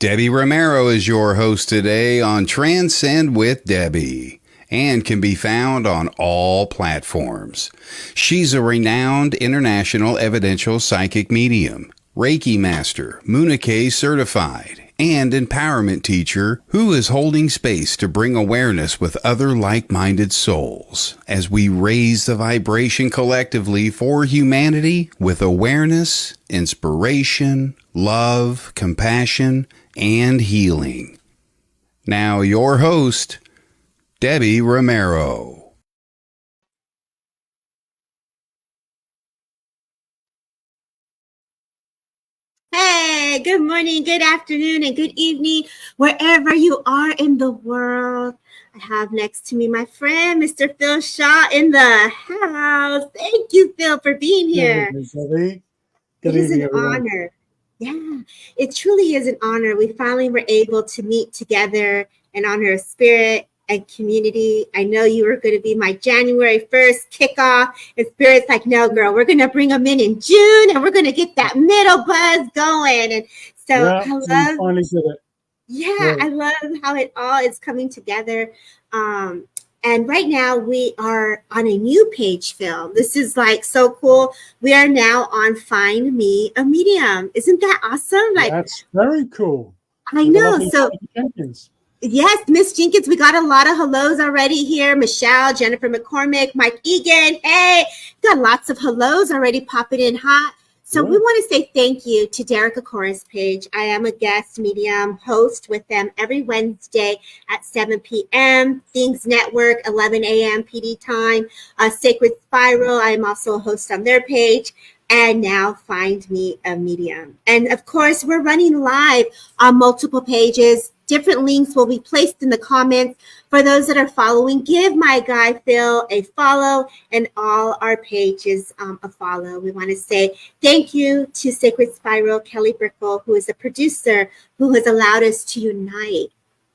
Debbie Romero is your host today on Transcend with Debbie and can be found on all platforms. She's a renowned international evidential psychic medium, Reiki master, Munike certified, and empowerment teacher who is holding space to bring awareness with other like-minded souls as we raise the vibration collectively for humanity with awareness, inspiration, love, compassion, and healing. Now your host, Debbie Romero. Hey, good morning, good afternoon, and good evening, wherever you are in the world. I have next to me my friend, Mr. Phil Shaw, in the house. Thank you, Phil, for being here. Good evening, Debbie. It is an honor. Yeah, it truly is an honor. We finally were able to meet together and honor a spirit and community. I know you were going to be my January 1st kickoff, and Spirit's like, no, girl, we're going to bring them in June, and we're going to get that middle buzz going. And so Yeah, I love, finally did it. yeah, I love how it all is coming together. And right now we are on a new page, Phil. This is like so cool. We are now on Find Me a Medium. Isn't that awesome? Like, that's very cool. I know. So yes, Miss Jenkins, we got a lot of hellos already here. Michelle, Jennifer McCormick, Mike Egan. Hey, got lots of hellos already popping in hot. So we want to say thank you to Derek Akora's page. I am a guest medium host with them every Wednesday at 7 p.m. Things Network, 11 a.m. PD time. Sacred Spiral, I am also a host on their page. And now Find Me a Medium. And of course, we're running live on multiple pages. Different links will be placed in the comments. For those that are following, give my guy Phil a follow and all our pages a follow. We want to say thank you to Sacred Spiral, Kelly Brickle, who is a producer who has allowed us to unite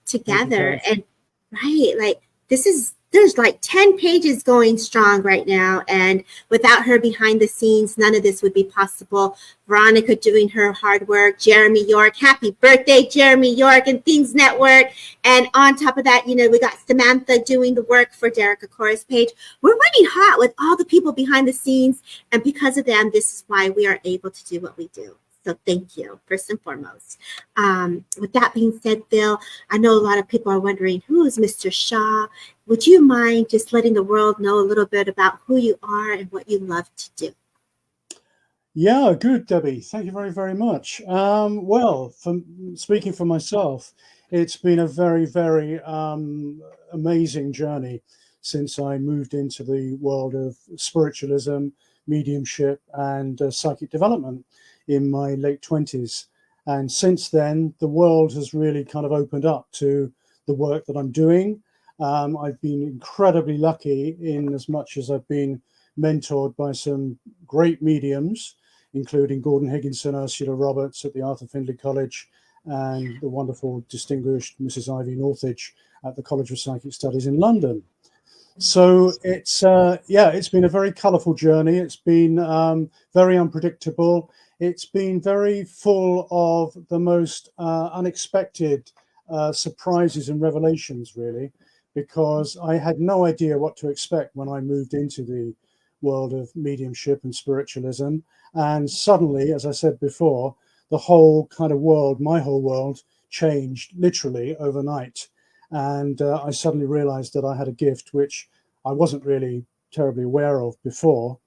together. And right, like there's like 10 pages going strong right now. And without her behind the scenes, none of this would be possible. Veronica doing her hard work, Jeremy York, happy birthday, Jeremy York and Things Network. And on top of that, you know, we got Samantha doing the work for Derek Akora's page. We're running hot with all the people behind the scenes. And because of them, this is why we are able to do what we do. So thank you, first and foremost. With that being said, Bill, I know a lot of people are wondering, who is Mr. Shaw? Would you mind just letting the world know a little bit about who you are and what you love to do? Yeah, good, Debbie. Thank you very, very much. Well, speaking for myself, it's been a very, very amazing journey since I moved into the world of spiritualism, mediumship, and psychic development in my late 20s. And since then, the world has really kind of opened up to the work that I'm doing. I've been incredibly lucky in as much as I've been mentored by some great mediums, including Gordon Higginson, Ursula Roberts at the Arthur Findlay College, and the wonderful, distinguished Mrs. Ivy Northridge at the College of Psychic Studies in London. So it's been a very colourful journey. It's been very unpredictable. It's been very full of the most unexpected surprises and revelations, really, because I had no idea what to expect when I moved into the world of mediumship and spiritualism. And suddenly, as I said before, the whole kind of world, my whole world, changed literally overnight. And I suddenly realized that I had a gift which I wasn't really terribly aware of before.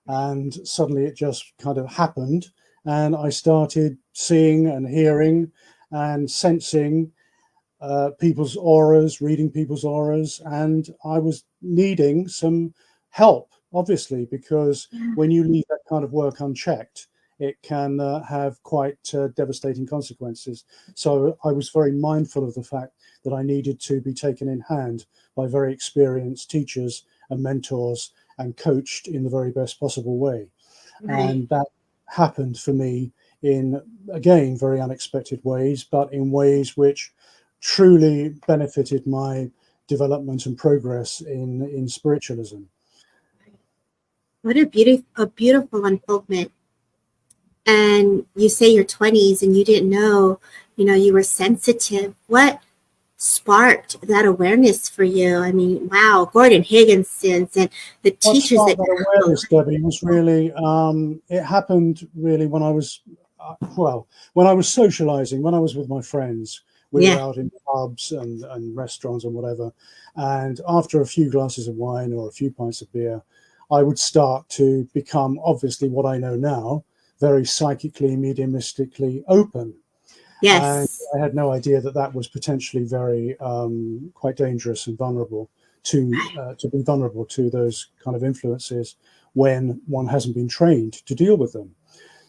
And suddenly it just kind of happened. And I started seeing and hearing and sensing people's auras, reading people's auras. And I was needing some help, obviously, because when you leave that kind of work unchecked, it can have quite devastating consequences. So I was very mindful of the fact that I needed to be taken in hand by very experienced teachers and mentors and coached in the very best possible way. Right. And that happened for me in, again, very unexpected ways, but in ways which truly benefited my development and progress in spiritualism. What a beautiful unfoldment. And you say your 20s and you didn't know, you were sensitive. What sparked that awareness for you? I mean, wow, Gordon Higginson's and the What teachers sparked that that awareness, Debbie, was really, it happened really when I was, when I was socializing, when I was with my friends. We were yeah, out in pubs and restaurants and whatever. And after a few glasses of wine or a few pints of beer, I would start to become, obviously, what I know now, very psychically, mediumistically open. And yes, I had no idea that that was potentially very quite dangerous and vulnerable to be vulnerable to those kind of influences when one hasn't been trained to deal with them.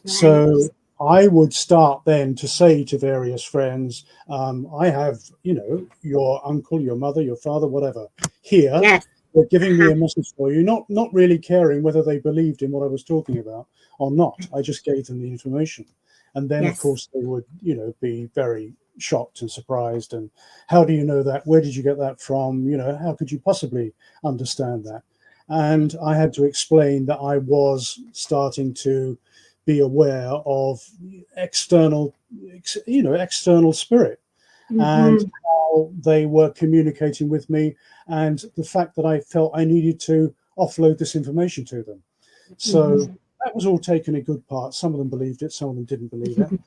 right, So I would start then to say to various friends, I have, your uncle, your mother, your father, whatever, here. yes, They're giving me uh-huh, a message for you, not really caring whether they believed in what I was talking about or not. I just gave them the information. And then, of yes, course, they would, be very shocked and surprised. And how do you know that? Where did you get that from? How could you possibly understand that? And I had to explain that I was starting to be aware of external, external spirit and mm-hmm, how they were communicating with me, and the fact that I felt I needed to offload this information to them. So mm-hmm. that was all taken in good part. Some of them believed it, some of them didn't believe it.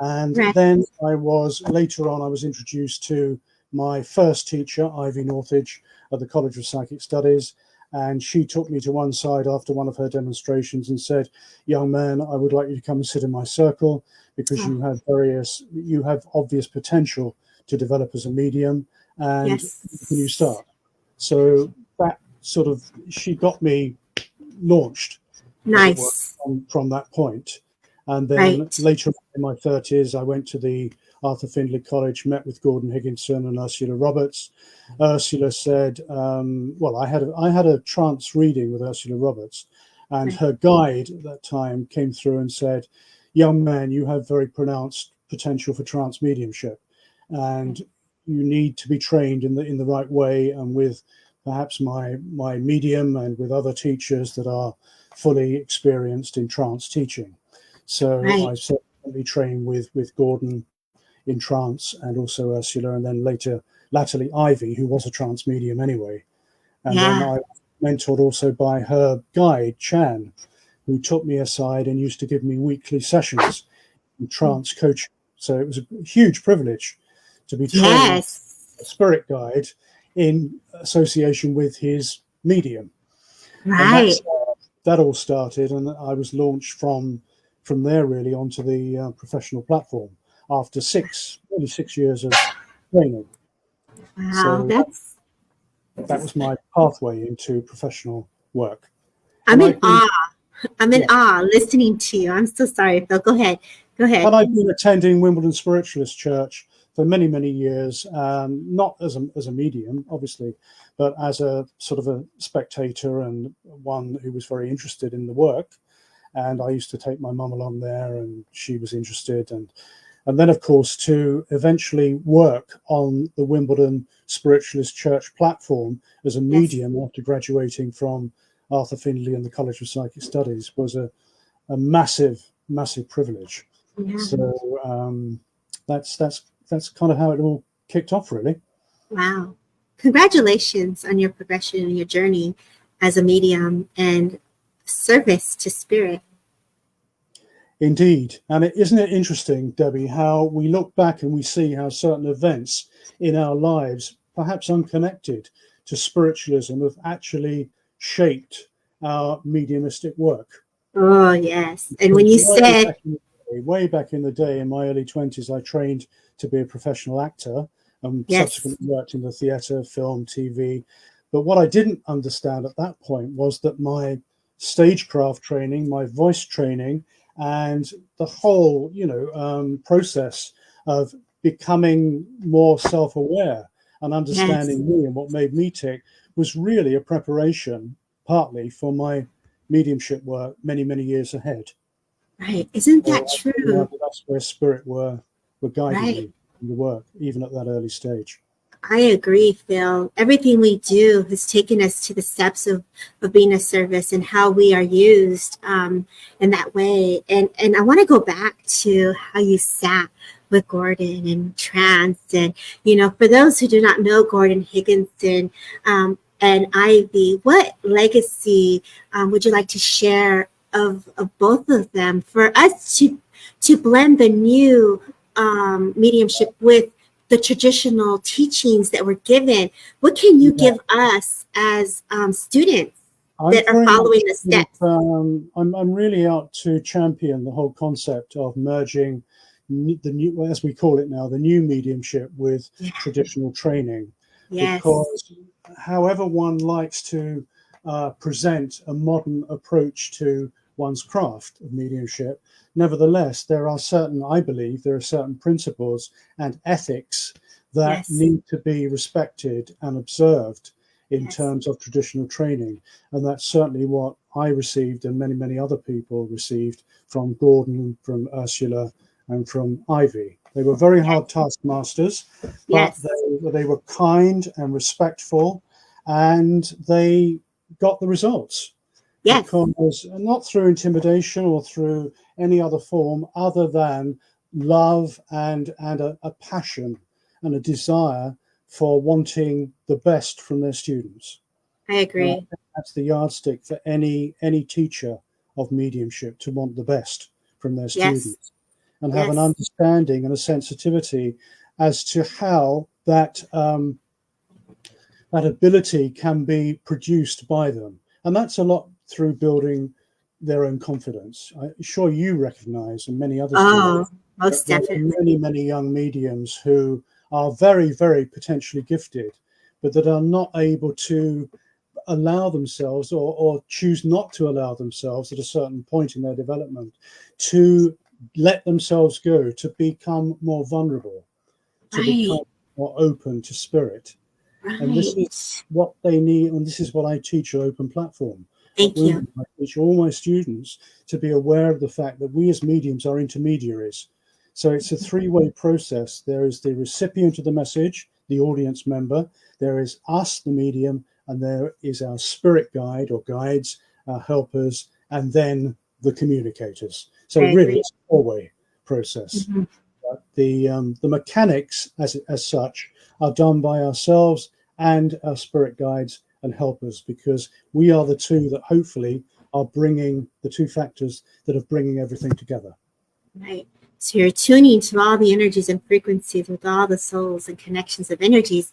And Right, then later on, I was introduced to my first teacher, Ivy Northridge, at the College of Psychic Studies. And she took me to one side after one of her demonstrations and said, "Young man, I would like you to come and sit in my circle because oh, you have obvious potential to develop as a medium. And can you yes, start?" So that sort of, she got me launched, as it were, nice, from that point. And then right, later on in my 30s, I went to the Arthur Findlay College, met with Gordon Higginson and Ursula Roberts. Ursula said, I had a trance reading with Ursula Roberts, and right, her guide at that time came through and said, "Young man, you have very pronounced potential for trance mediumship, and you need to be trained in the right way, and with perhaps my medium and with other teachers that are fully experienced in trance teaching." So right, I certainly trained with Gordon in trance and also Ursula, and then latterly Ivy, who was a trance medium anyway. And then yeah, I was mentored also by her guide, Chan, who took me aside and used to give me weekly sessions in trance coaching. So it was a huge privilege to be trained a yes, spirit guide in association with his medium. And right. that all started, and I was launched from there really onto the professional platform after nearly 6 years of training. Wow, So that's, that was my pathway into professional work. I'm And in I've been, awe. I'm in yeah, awe listening to you. I'm so sorry, Phil. Go ahead. Go ahead. and I've been attending Wimbledon Spiritualist Church for many, many years, not as a medium, obviously, but as a sort of a spectator and one who was very interested in the work. And I used to take my mum along there, and she was interested. And then, of course, to eventually work on the Wimbledon Spiritualist Church platform as a Yes. medium after graduating from Arthur Findlay and the College of Psychic Studies was a massive, massive privilege. Yeah. So that's kind of how it all kicked off, really. Wow. Congratulations on your progression and your journey as a medium and service to spirit. Indeed. And isn't it interesting, Debbie, how we look back and we see how certain events in our lives, perhaps unconnected to spiritualism, have actually shaped our mediumistic work. Oh, yes. And when Because you said, way back in the day, in my early 20s, I trained to be a professional actor and yes, subsequently worked in the theatre, film, TV. But what I didn't understand at that point was that my stagecraft training, my voice training, and the whole, process of becoming more self-aware and yes, understanding me and what made me tick was really a preparation, partly for my mediumship work many, many years ahead. right. Isn't So that I think, yeah, true? that's where spirit were guiding Right. me in the work, even at that early stage. I agree, Phil. Everything we do has taken us to the steps of being a service and how we are used in that way. And I want to go back to how you sat with Gordon and trance. And, for those who do not know Gordon Higginson and Ivy, what legacy would you like to share of both of them for us to blend the new mediumship with the traditional teachings that were given? What can you give us as students that are following the steps? I'm really out to champion the whole concept of merging the new, as we call it now, the new mediumship with traditional training. Yes. Because however one likes to present a modern approach to one's craft of mediumship, nevertheless, I believe there are certain principles and ethics that need to be respected and observed in terms of traditional training. And that's certainly what I received and many, many other people received from Gordon, from Ursula, and from Ivy. They were very hard taskmasters, but they were kind and respectful, and they got the results. Yes. Because not through intimidation or through any other form other than love and a passion and a desire for wanting the best from their students. I agree. That's the yardstick for any teacher of mediumship, to want the best from their students and have an understanding and a sensitivity as to how that ability can be produced by them. And that's a lot through building their own confidence. I'm sure you recognize, and many others do, most definitely, many young mediums who are very, very potentially gifted, but that are not able to allow themselves or choose not to allow themselves at a certain point in their development to let themselves go, to become more vulnerable, to become more open to spirit. And this is what they need, and this is what I teach at Open Platform. Thank you. I teach all my students to be aware of the fact that we as mediums are intermediaries. So it's a three-way process. There is the recipient of the message, the audience member. There is us, the medium, and there is our spirit guide or guides, our helpers, and then the communicators. So really, it's a four-way process. Mm-hmm. But the mechanics, as such, are done by ourselves and our spirit guides and helpers, because we are the two that hopefully are bringing the two factors that are bringing everything together. Right. So you're tuning to all the energies and frequencies with all the souls and connections of energies,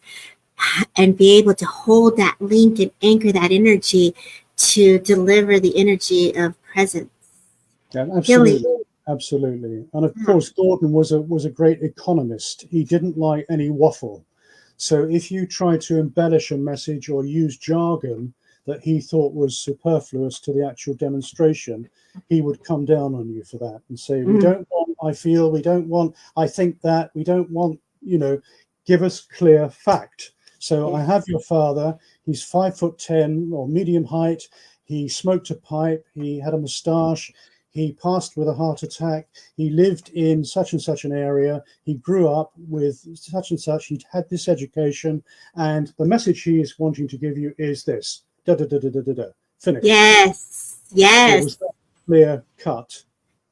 and be able to hold that link and anchor that energy to deliver the energy of presence. Yeah, absolutely. Absolutely. And of course, Gordon was a great economist. He didn't like any waffle. So if you try to embellish a message or use jargon that he thought was superfluous to the actual demonstration, he would come down on you for that and say, we don't want, I feel, we don't want, I think that, we don't want, give us clear fact. So I have your father, he's 5'10" or medium height. He smoked a pipe. He had a moustache. He passed with a heart attack. He lived in such and such an area. He grew up with such and such. He'd had this education. And the message he is wanting to give you is this. Da, da, da, da, da, da, da. Finish. Yes. Yes. So it was that clear cut.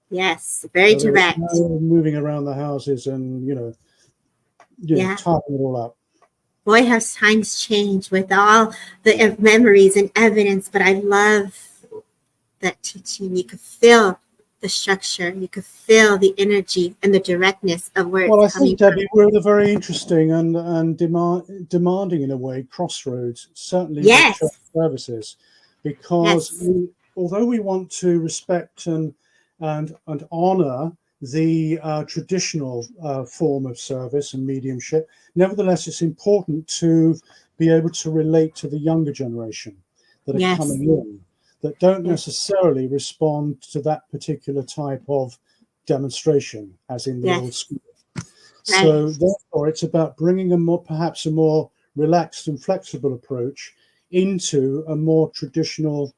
Yes. Very direct. No moving around the houses and, tying it all up. Boy, have times changed with all the memories and evidence, but I love that teaching. You could feel the structure, you could feel the energy and the directness of where it's coming from. Debbie, we're at a very interesting and demanding in a way crossroads, certainly with church services, because although we want to respect and honor the traditional form of service and mediumship, nevertheless, it's important to be able to relate to the younger generation that are coming in, that don't necessarily respond to that particular type of demonstration, as in the old school. So therefore, it's about bringing perhaps a more relaxed and flexible approach into a more traditional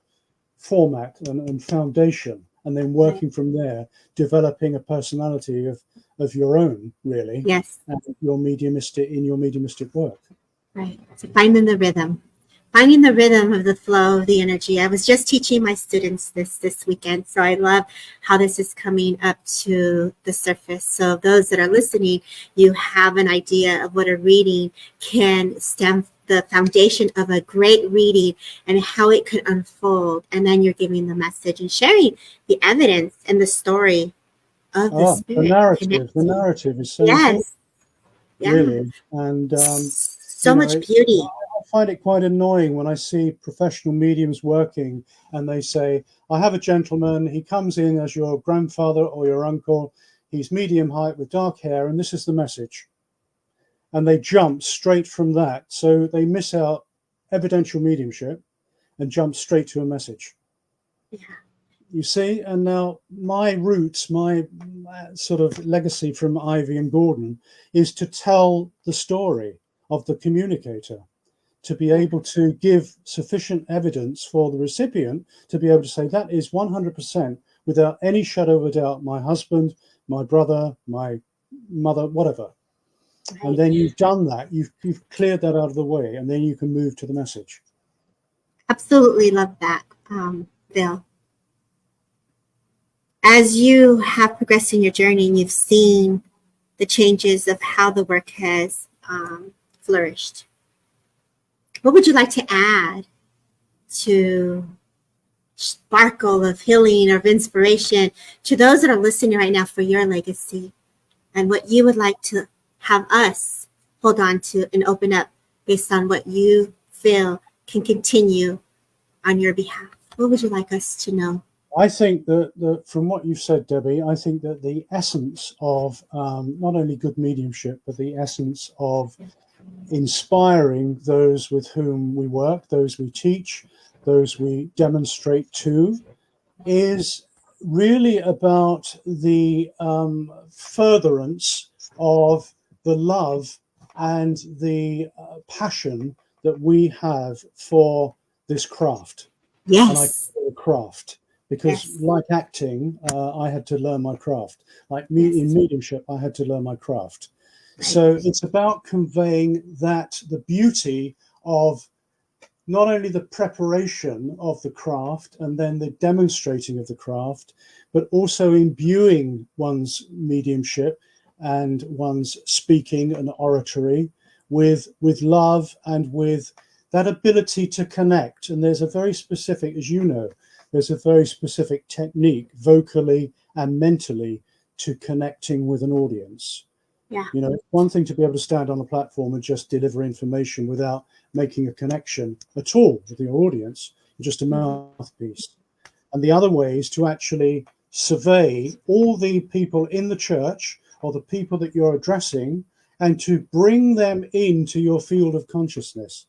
format and foundation, and then working from there, developing a personality of your own, really, and your mediumistic work. Right. So finding the rhythm. finding the rhythm of the flow of the energy. I was just teaching my students this weekend, so I love how this is coming up to the surface. So those that are listening, you have an idea of what a reading can stem, the foundation of a great reading and how it could unfold. And then you're giving the message and sharing the evidence and the story of the The spirit. narrative. The narrative is so important, Yes. Yeah. really. And, So much beauty. I find it quite annoying when I see professional mediums working and they say, I have a gentleman, he comes in as your grandfather or your uncle, he's medium height with dark hair, and this is the message. And they jump straight from that. So they miss out evidential mediumship and jump straight to a message. Yeah. You see, and now my roots, my sort of legacy from Ivy and Gordon is to tell the story of the communicator, to be able to give sufficient evidence for the recipient to be able to say that is 100% without any shadow of a doubt my husband, my brother, my mother, whatever. Right. And then you've done that, you've cleared that out of the way, and then you can move to the message. Absolutely love that, Bill. As you have progressed in your journey and you've seen the changes of how the work has flourished, what would you like to add to sparkle of healing or of inspiration to those that are listening right now for your legacy, and what you would like to have us hold on to and open up based on what you feel can continue on your behalf? What would you like us to know? I think that from what you've said, Debbie, I think that the essence of not only good mediumship, but the essence of inspiring those with whom we work, those we teach, those we demonstrate to, is really about the furtherance of the love and the passion that we have for this craft. Yes. And I call it a craft because, yes, like acting, I had to learn my craft. Like in mediumship, I had to learn my craft. So it's about conveying that the beauty of not only the preparation of the craft and then the demonstrating of the craft, but also imbuing one's mediumship and one's speaking and oratory with love and with that ability to connect. And there's a very specific, as you know, there's a very specific technique vocally and mentally to connecting with an audience. Yeah. You know, it's one thing to be able to stand on a platform and just deliver information without making a connection at all with the audience, just a mouthpiece. And the other way is to actually survey all the people in the church or the people that you're addressing and to bring them into your field of consciousness,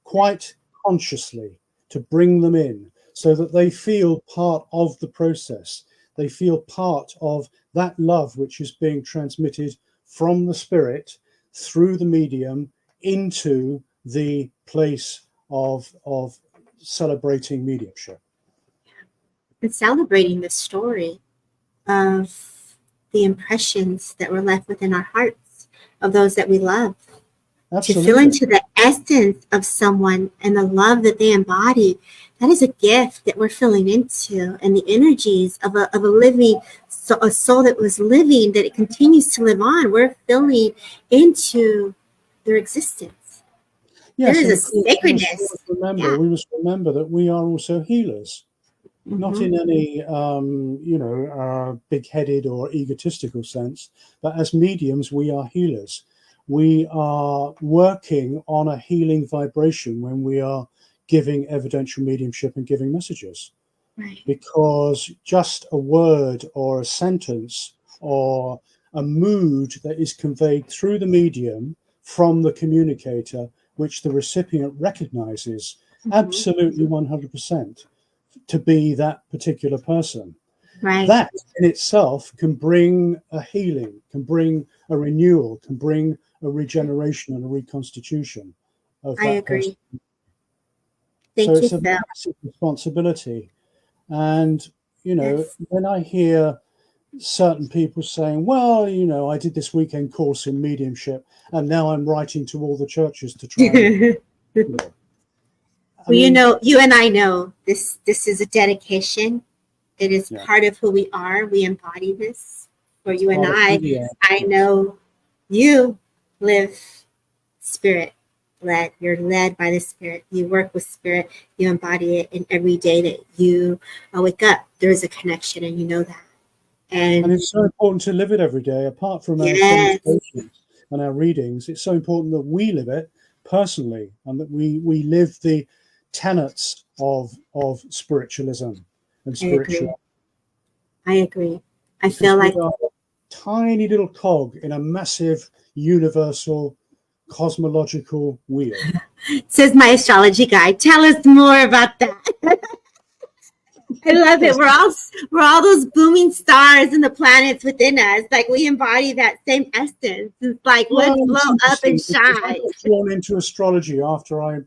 quite consciously, to bring them in so that they feel part of the process. They feel part of that love which is being transmitted from the spirit through the medium into the place of celebrating mediumship. And celebrating the story of the impressions that were left within our hearts of those that we love. Absolutely. To feel into the essence of someone and the love that they embody, that is a gift that we're filling into, and the energies of a living, a soul that was living, that it continues to live on. We're filling into their existence. Yes, there is a sacredness. We must remember that we are also healers, not in any big-headed or egotistical sense, but as mediums, we are healers. We are working on a healing vibration when we are giving evidential mediumship and giving messages. Right. Because just a word or a sentence or a mood that is conveyed through the medium from the communicator, which the recipient recognizes absolutely 100% to be that particular person. Right. That in itself can bring a healing, can bring a renewal, can bring a regeneration and a reconstitution of that. I agree. Person. Thank you, it's a massive responsibility. And, when I hear certain people saying, well, I did this weekend course in mediumship and now I'm writing to all the churches to try Well, you know, you and I know this is a dedication. It is part of who we are. We embody this. For you and I know you live spirit led. You're led by the spirit. You work with spirit. You embody it. And every day that you wake up, there is a connection, and you know that. And it's so important to live it every day. Apart from our demonstrations and our readings, it's so important that we live it personally, and that we live the tenets of spiritualism and spirituality. I agree. I feel like we are a tiny little cog in a massive universal cosmological wheel. Says my astrology guy. Tell us more about that. I love it. We're all those booming stars and the planets within us. Like, we embody that same essence. It's like, let's blow up and shine. I got drawn into astrology after I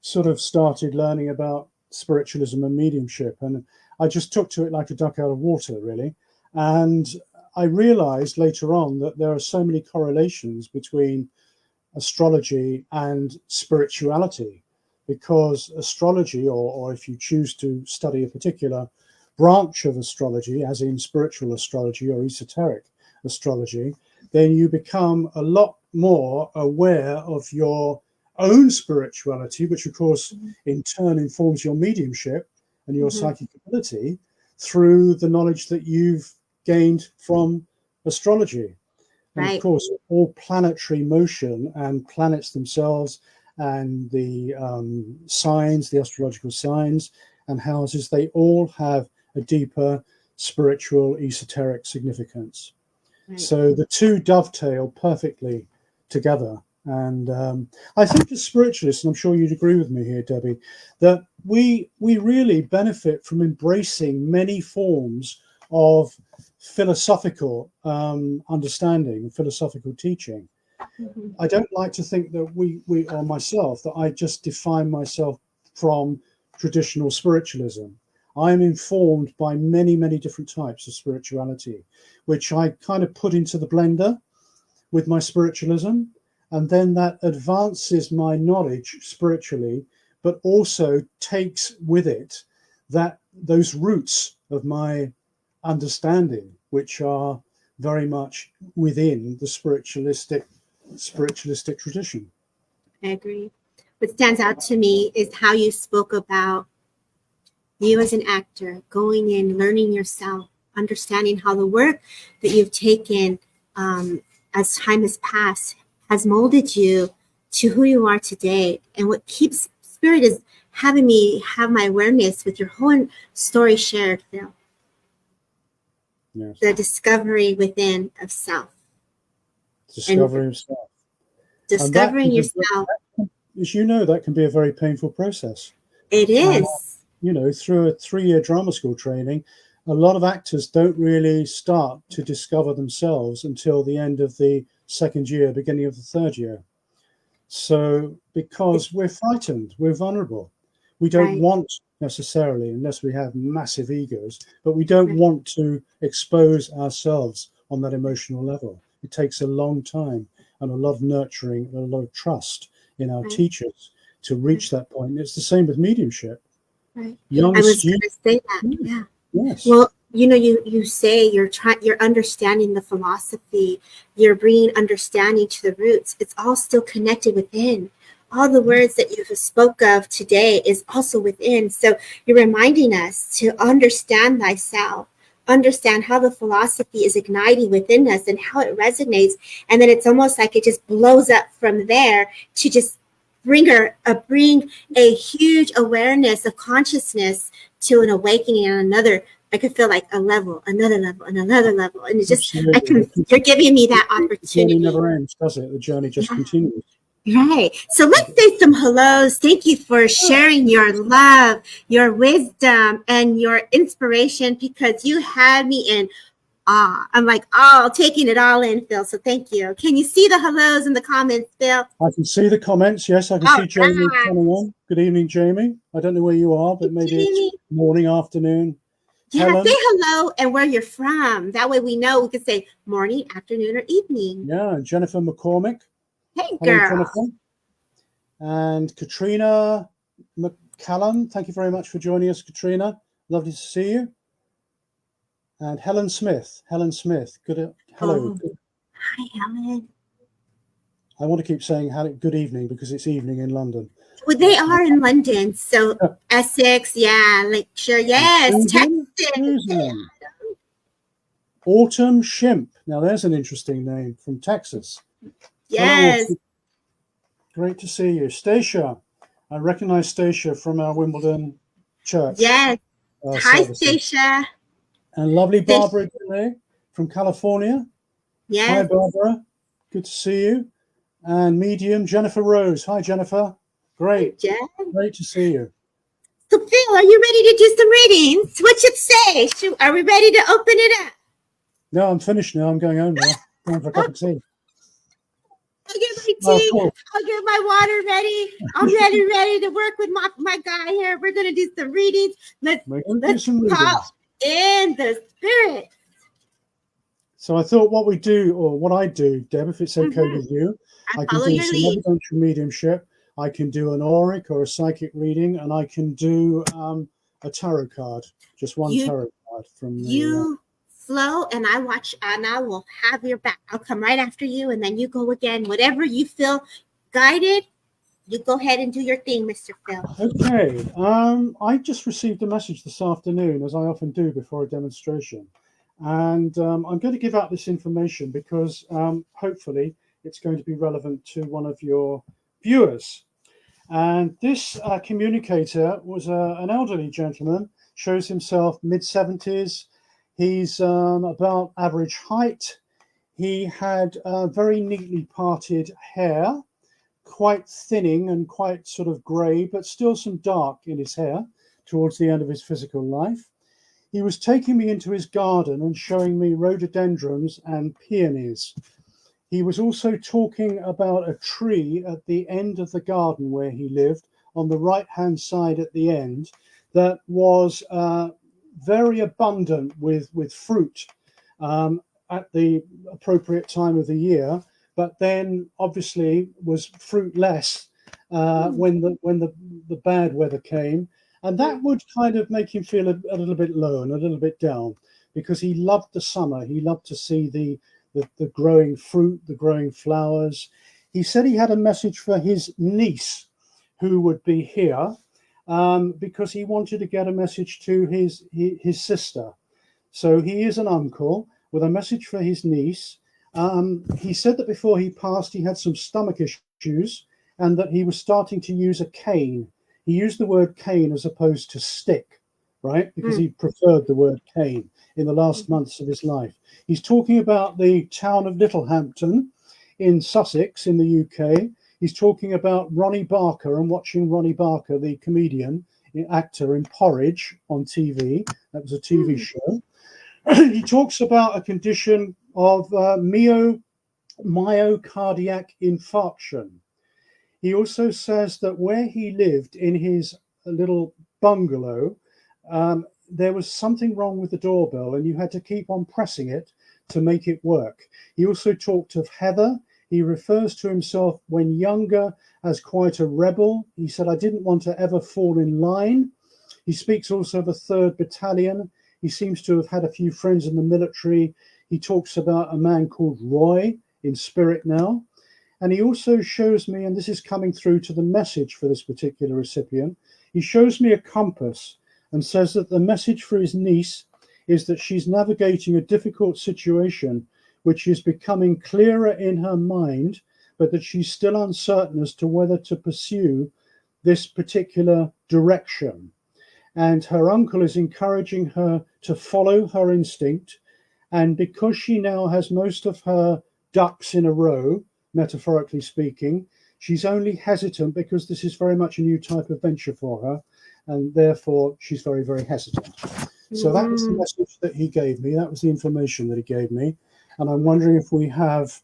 sort of started learning about spiritualism and mediumship, and I just took to it like a duck out of water, really. And I realized later on that there are so many correlations between astrology and spirituality, because astrology, or if you choose to study a particular branch of astrology, as in spiritual astrology or esoteric astrology, then you become a lot more aware of your own spirituality, which of course in turn informs your mediumship and your psychic ability through the knowledge that you've gained from astrology. And of course, all planetary motion and planets themselves and the signs, the astrological signs and houses, they all have a deeper spiritual, esoteric significance. So the two dovetail perfectly together. And I think as spiritualists, and I'm sure you'd agree with me here, Debbie, that we really benefit from embracing many forms of philosophical understanding, philosophical teaching. I don't like to think that we or myself, that I just define myself from traditional spiritualism. I'm informed by many, many different types of spirituality, which I kind of put into the blender with my spiritualism. And then that advances my knowledge spiritually, but also takes with it that those roots of my understanding, which are very much within the spiritualistic tradition. I agree. What stands out to me is how you spoke about you as an actor, going in, learning yourself, understanding how the work that you've taken as time has passed has molded you to who you are today. And what keeps spirit is having me have my awareness with your whole story shared, Phil. Yes. The discovery within of self. Discovering of self. Discovering yourself. As you know, that can be a very painful process. It is. You know, through a 3-year drama school training, a lot of actors don't really start to discover themselves until the end of the 2nd year, beginning of the 3rd year. So, because we're frightened, we're vulnerable. We don't want necessarily, unless we have massive egos, but we don't want to expose ourselves on that emotional level. It takes a long time and a lot of nurturing and a lot of trust in our teachers to reach that point. And it's the same with mediumship. Right. I was going to say that. Yeah. Yes. Well, you know, you say you're understanding the philosophy, you're bringing understanding to the roots. It's all still connected within. All the words that you spoke of today is also within. So you're reminding us to understand thyself, understand how the philosophy is igniting within us and how it resonates. And then it's almost like it just blows up from there to just bring a huge awareness of consciousness to an awakening on another. I could feel like another level, and it's just you're giving me that opportunity. The journey never ends, does it? The journey just continues. Right. So let's say some hellos. Thank you for sharing your love, your wisdom, and your inspiration, because you had me in awe. I'm like, taking it all in, Phil. So thank you. Can you see the hellos in the comments, Phil? I can see the comments. Yes, I can see Jamie coming on. Good evening, Jamie. I don't know where you are, but maybe it's morning, afternoon. Yeah, Helen. Say hello and where you're from. That way we know. We can say morning, afternoon, or evening. Yeah, Jennifer McCormick. Hey, girl. Hello, Jennifer. And Katrina Callan, thank you very much for joining us, Katrina. Lovely to see you. And Helen Smith. Hello. Oh, hi, Helen. I want to keep saying good evening because it's evening in London. Well, they are in London, so Essex, yeah, Lakeshire, yes, Texas. Autumn Shimp. Now there's an interesting name from Texas. Yes. Hello, great to see you. Stacia. I recognize Stacia from our Wimbledon church. Yes. Hi, Stacia. And lovely Barbara from California. Yes. Hi, Barbara. Good to see you. And medium Jennifer Rose. Hi, Jennifer. Great. Hi, great to see you. So, Phil, are you ready to do some readings? What should say? Are we ready to open it up? No, I'm finished now. I'm going home now. Going for a cup of tea. I'll get my tea. Cool. I'll get my water ready. I'm ready to work with my guy here. We're going to do some readings. Let's pop in the spirit. So I thought what we do, or what I do, Deb, if it's okay with you, I can do some evidential mediumship. I can do an auric or a psychic reading, and I can do a tarot card, just one tarot card from you flow, and I watch, and I will have your back. I'll come right after you, and then you go again. Whatever you feel guided, you go ahead and do your thing, Mr. Phil. Okay. I just received a message this afternoon, as I often do before a demonstration. And I'm going to give out this information because hopefully it's going to be relevant to one of your viewers. And this communicator was an elderly gentleman, shows himself mid-70s. He's about average height. He had very neatly parted hair, quite thinning and quite sort of grey, but still some dark in his hair towards the end of his physical life. He was taking me into his garden and showing me rhododendrons and peonies. He was also talking about a tree at the end of the garden where he lived, on the right-hand side at the end, that was very abundant with fruit at the appropriate time of the year, but then obviously was fruitless when the bad weather came. And that would kind of make him feel a little bit low and a little bit down, because he loved the summer. He loved to see the growing fruit, the growing flowers. He said he had a message for his niece who would be here because he wanted to get a message to his sister. So he is an uncle with a message for his niece. He said that before he passed, he had some stomach issues and that he was starting to use a cane. He used the word cane as opposed to stick, right? Because he preferred the word cane in the last months of his life. He's talking about the town of Littlehampton in Sussex in the UK. He's talking about Ronnie Barker and watching Ronnie Barker, the comedian, actor in Porridge on TV. That was a TV show. He talks about a condition of myocardiac infarction. He also says that where he lived in his little bungalow, there was something wrong with the doorbell and you had to keep on pressing it to make it work. He also talked of Heather. He refers to himself when younger as quite a rebel. He said, I didn't want to ever fall in line. He speaks also of a 3rd Battalion. He seems to have had a few friends in the military. He talks about a man called Roy in spirit now. And he also shows me, and this is coming through to the message for this particular recipient, he shows me a compass and says that the message for his niece is that she's navigating a difficult situation which is becoming clearer in her mind, but that she's still uncertain as to whether to pursue this particular direction. And her uncle is encouraging her to follow her instinct. And because she now has most of her ducks in a row, metaphorically speaking, she's only hesitant because this is very much a new type of venture for her. And therefore, she's very, very hesitant. So that was the message that he gave me. That was the information that he gave me. And I'm wondering if we have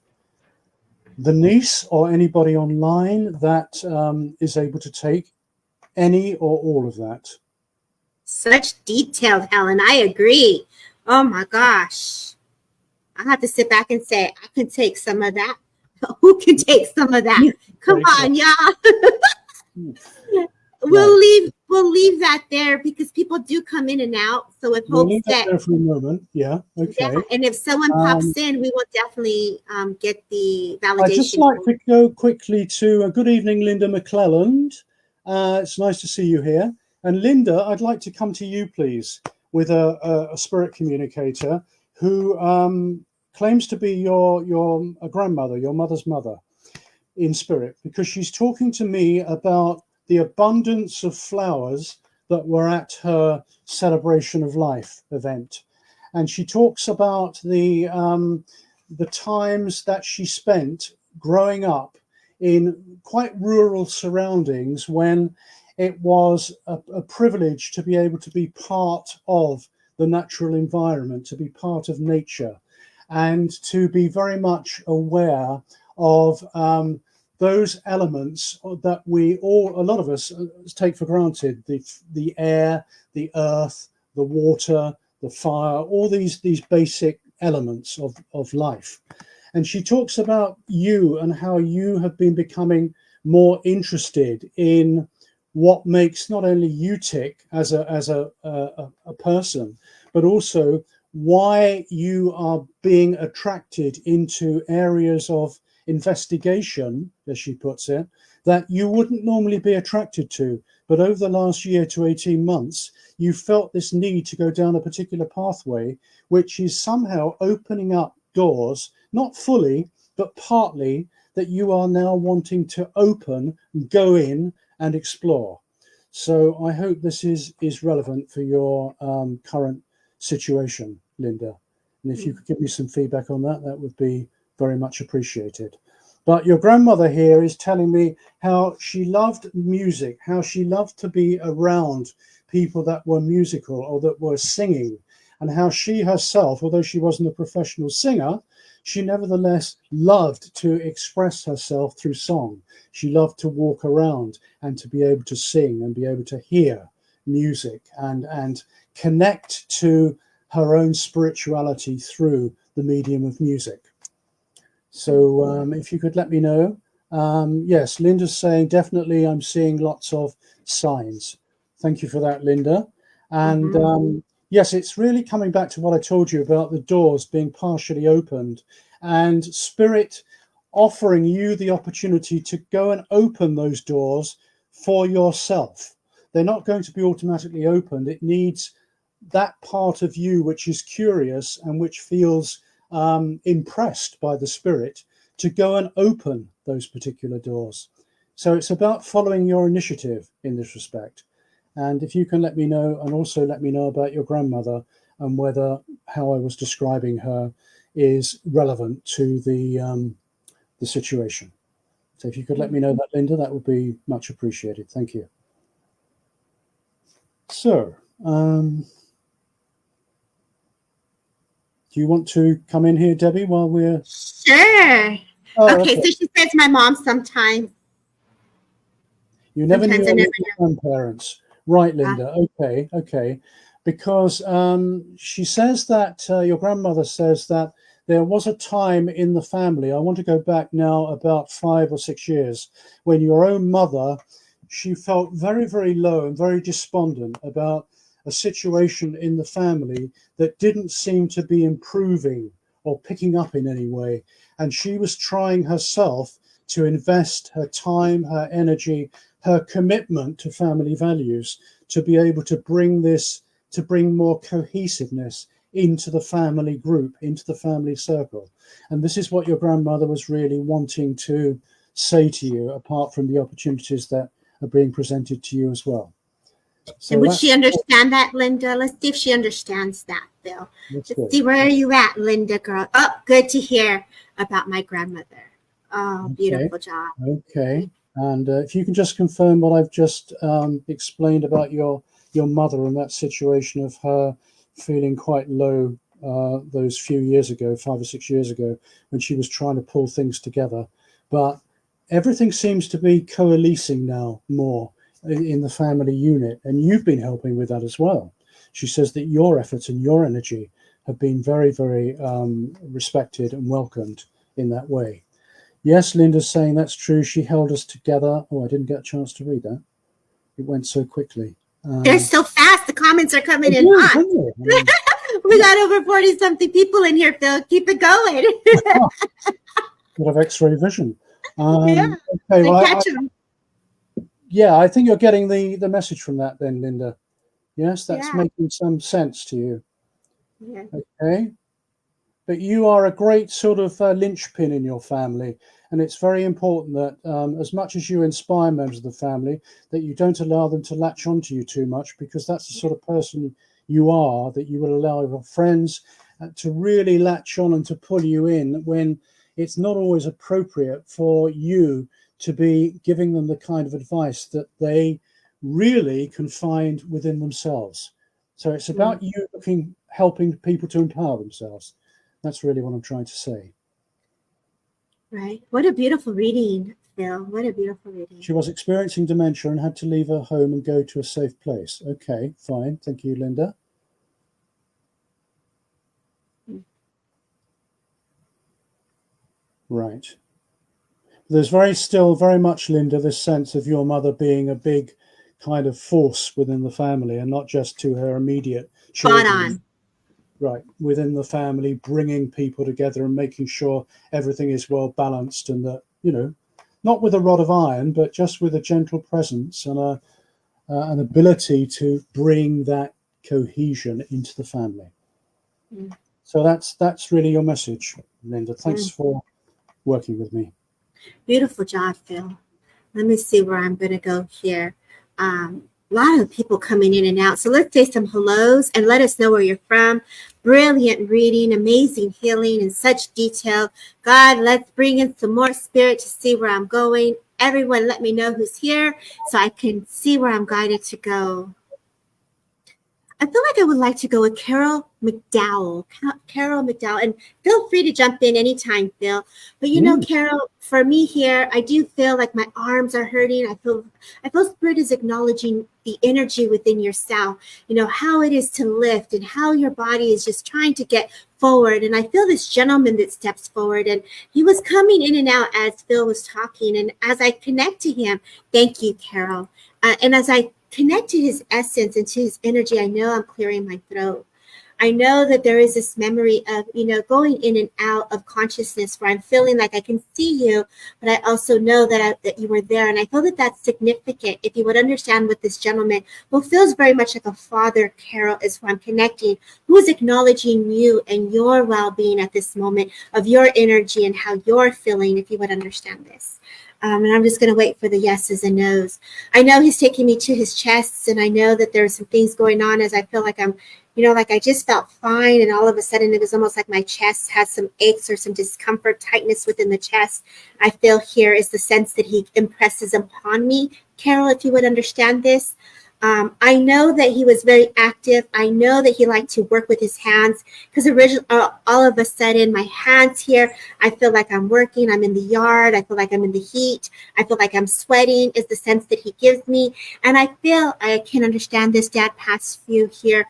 the niece or anybody online that is able to take any or all of that. Such detailed, Helen. I agree. Oh my gosh. I have to sit back and say, I can take some of that. Who can take some of that? Come on, y'all. we'll leave that there because people do come in and out. So with We'll hopes leave that that there for a moment. Yeah. Okay. yeah, and if someone pops in, we will definitely get the validation. I'd just like to go quickly to a good evening, Linda McClelland. It's nice to see you here. And Linda, I'd like to come to you, please, with a spirit communicator who claims to be your grandmother, your mother's mother in spirit, because she's talking to me about the abundance of flowers that were at her celebration of life event. And she talks about the times that she spent growing up in quite rural surroundings when it was a privilege to be able to be part of the natural environment, to be part of nature, and to be very much aware of those elements that a lot of us take for granted, the air, the earth, the water, the fire, all these basic elements of life. And she talks about you and how you have been becoming more interested in what makes not only you tick as a person, but also why you are being attracted into areas of investigation, as she puts it, that you wouldn't normally be attracted to. But over the last year to 18 months, you felt this need to go down a particular pathway, which is somehow opening up doors, not fully, but partly, that you are now wanting to open, go in and explore. So I hope this is relevant for your current situation, Linda. And if you could give me some feedback on that, that would be very much appreciated. But your grandmother here is telling me how she loved music, how she loved to be around people that were musical or that were singing, and how she herself, although she wasn't a professional singer, she nevertheless loved to express herself through song. She loved to walk around and to be able to sing and be able to hear music and connect to her own spirituality through the medium of music. So if you could let me know. Yes, Linda's saying, definitely I'm seeing lots of signs. Thank you for that, Linda. And yes, it's really coming back to what I told you about the doors being partially opened and spirit offering you the opportunity to go and open those doors for yourself. They're not going to be automatically opened. It needs that part of you which is curious and which feels impressed by the spirit to go and open those particular doors. So it's about following your initiative in this respect. And if you can let me know, and also let me know about your grandmother and whether how I was describing her is relevant to the situation. So if you could let me know that, Linda, that would be much appreciated. Thank you. So, do you want to come in here, Debbie, while we're... Sure. Okay, so she says my mom sometimes. You never knew your grandparents. Right, Linda. Okay. Because she says that, your grandmother says that there was a time in the family, I want to go back now about 5 or 6 years, when your own mother, she felt very, very low and very despondent about a situation in the family that didn't seem to be improving or picking up in any way. And she was trying herself to invest her time, her energy, her commitment to family values to be able to bring this, to bring more cohesiveness into the family group, into the family circle. And this is what your grandmother was really wanting to say to you, apart from the opportunities that are being presented to you as well. So and would she understand that, Linda? Let's see if she understands that, Bill. Let's see, where are you at, Linda, girl? Oh, good to hear about my grandmother. Oh, beautiful job. Okay. And if you can just confirm what I've just explained about your mother and that situation of her feeling quite low those few years ago, 5 or 6 years ago, when she was trying to pull things together. But everything seems to be coalescing now more in the family unit, and you've been helping with that as well. She says that your efforts and your energy have been very, very respected and welcomed in that way. Yes, Linda's saying that's true. She held us together. Oh, I didn't get a chance to read that. it went so quickly. They're so fast. The comments are coming in Yeah, hot. yeah. We got over 40-something people in here, Phil. Keep it going. Bit of X-ray vision. Yeah. Okay, well, Catch them. yeah, I think you're getting the message from that then, Linda. Yes, that's Yeah. making some sense to you. Yeah. Okay. But you are a great sort of linchpin in your family. And it's very important that as much as you inspire members of the family, that you don't allow them to latch onto you too much, because that's the sort of person you are, that you will allow your friends to really latch on and to pull you in when it's not always appropriate for you to be giving them the kind of advice that they really can find within themselves. So it's about you helping people to empower themselves. That's really what I'm trying to say. Right. What a beautiful reading, Phil. What a beautiful reading. She was experiencing dementia and had to leave her home and go to a safe place. Okay, fine. Thank you, Linda. Right. There's very much, Linda, this sense of your mother being a big kind of force within the family and not just to her immediate children. Spot on. Right, within the family, bringing people together and making sure everything is well balanced, and that, you know, not with a rod of iron, but just with a gentle presence and an ability to bring that cohesion into the family. So that's really your message, Linda. Thanks for working with me. Beautiful job, Phil. Let me see where I'm going to go here. A lot of people coming in and out. So let's say some hellos and let us know where you're from. Brilliant reading, amazing healing in such detail. God, let's bring in some more spirit to see where I'm going. Everyone, let me know who's here so I can see where I'm guided to go. I feel like I would like to go with Carol McDowell. Carol McDowell. And feel free to jump in anytime, Phil. But you know, Carol, for me here, I do feel like my arms are hurting. I feel Spirit is acknowledging the energy within yourself, you know, how it is to lift and how your body is just trying to get forward. And I feel this gentleman that steps forward, and he was coming in and out as Phil was talking. And as I connect to him, thank you, Carol. And as I connect to his essence and to his energy, I know I'm clearing my throat. I know that there is this memory of, you know, going in and out of consciousness where I'm feeling like I can see you, but I also know that you were there. And I feel that that's significant. If you would understand what this gentleman, who feels very much like a father, Carol, is who I'm connecting, who is acknowledging you and your well-being at this moment of your energy and how you're feeling, if you would understand this. And I'm just going to wait for the yeses and nos. I know he's taking me to his chest, and I know that there's some things going on as I feel like I'm, you know, like I just felt fine, and all of a sudden it was almost like my chest has some aches or some discomfort, tightness within the chest. I feel here is the sense that he impresses upon me. Carol, if you would understand this. I know that he was very active. I know that he liked to work with his hands, because all of a sudden my hands here, I feel like I'm working. I'm in the yard. I feel like I'm in the heat. I feel like I'm sweating is the sense that he gives me. And I feel I can understand this. Dad passed you here.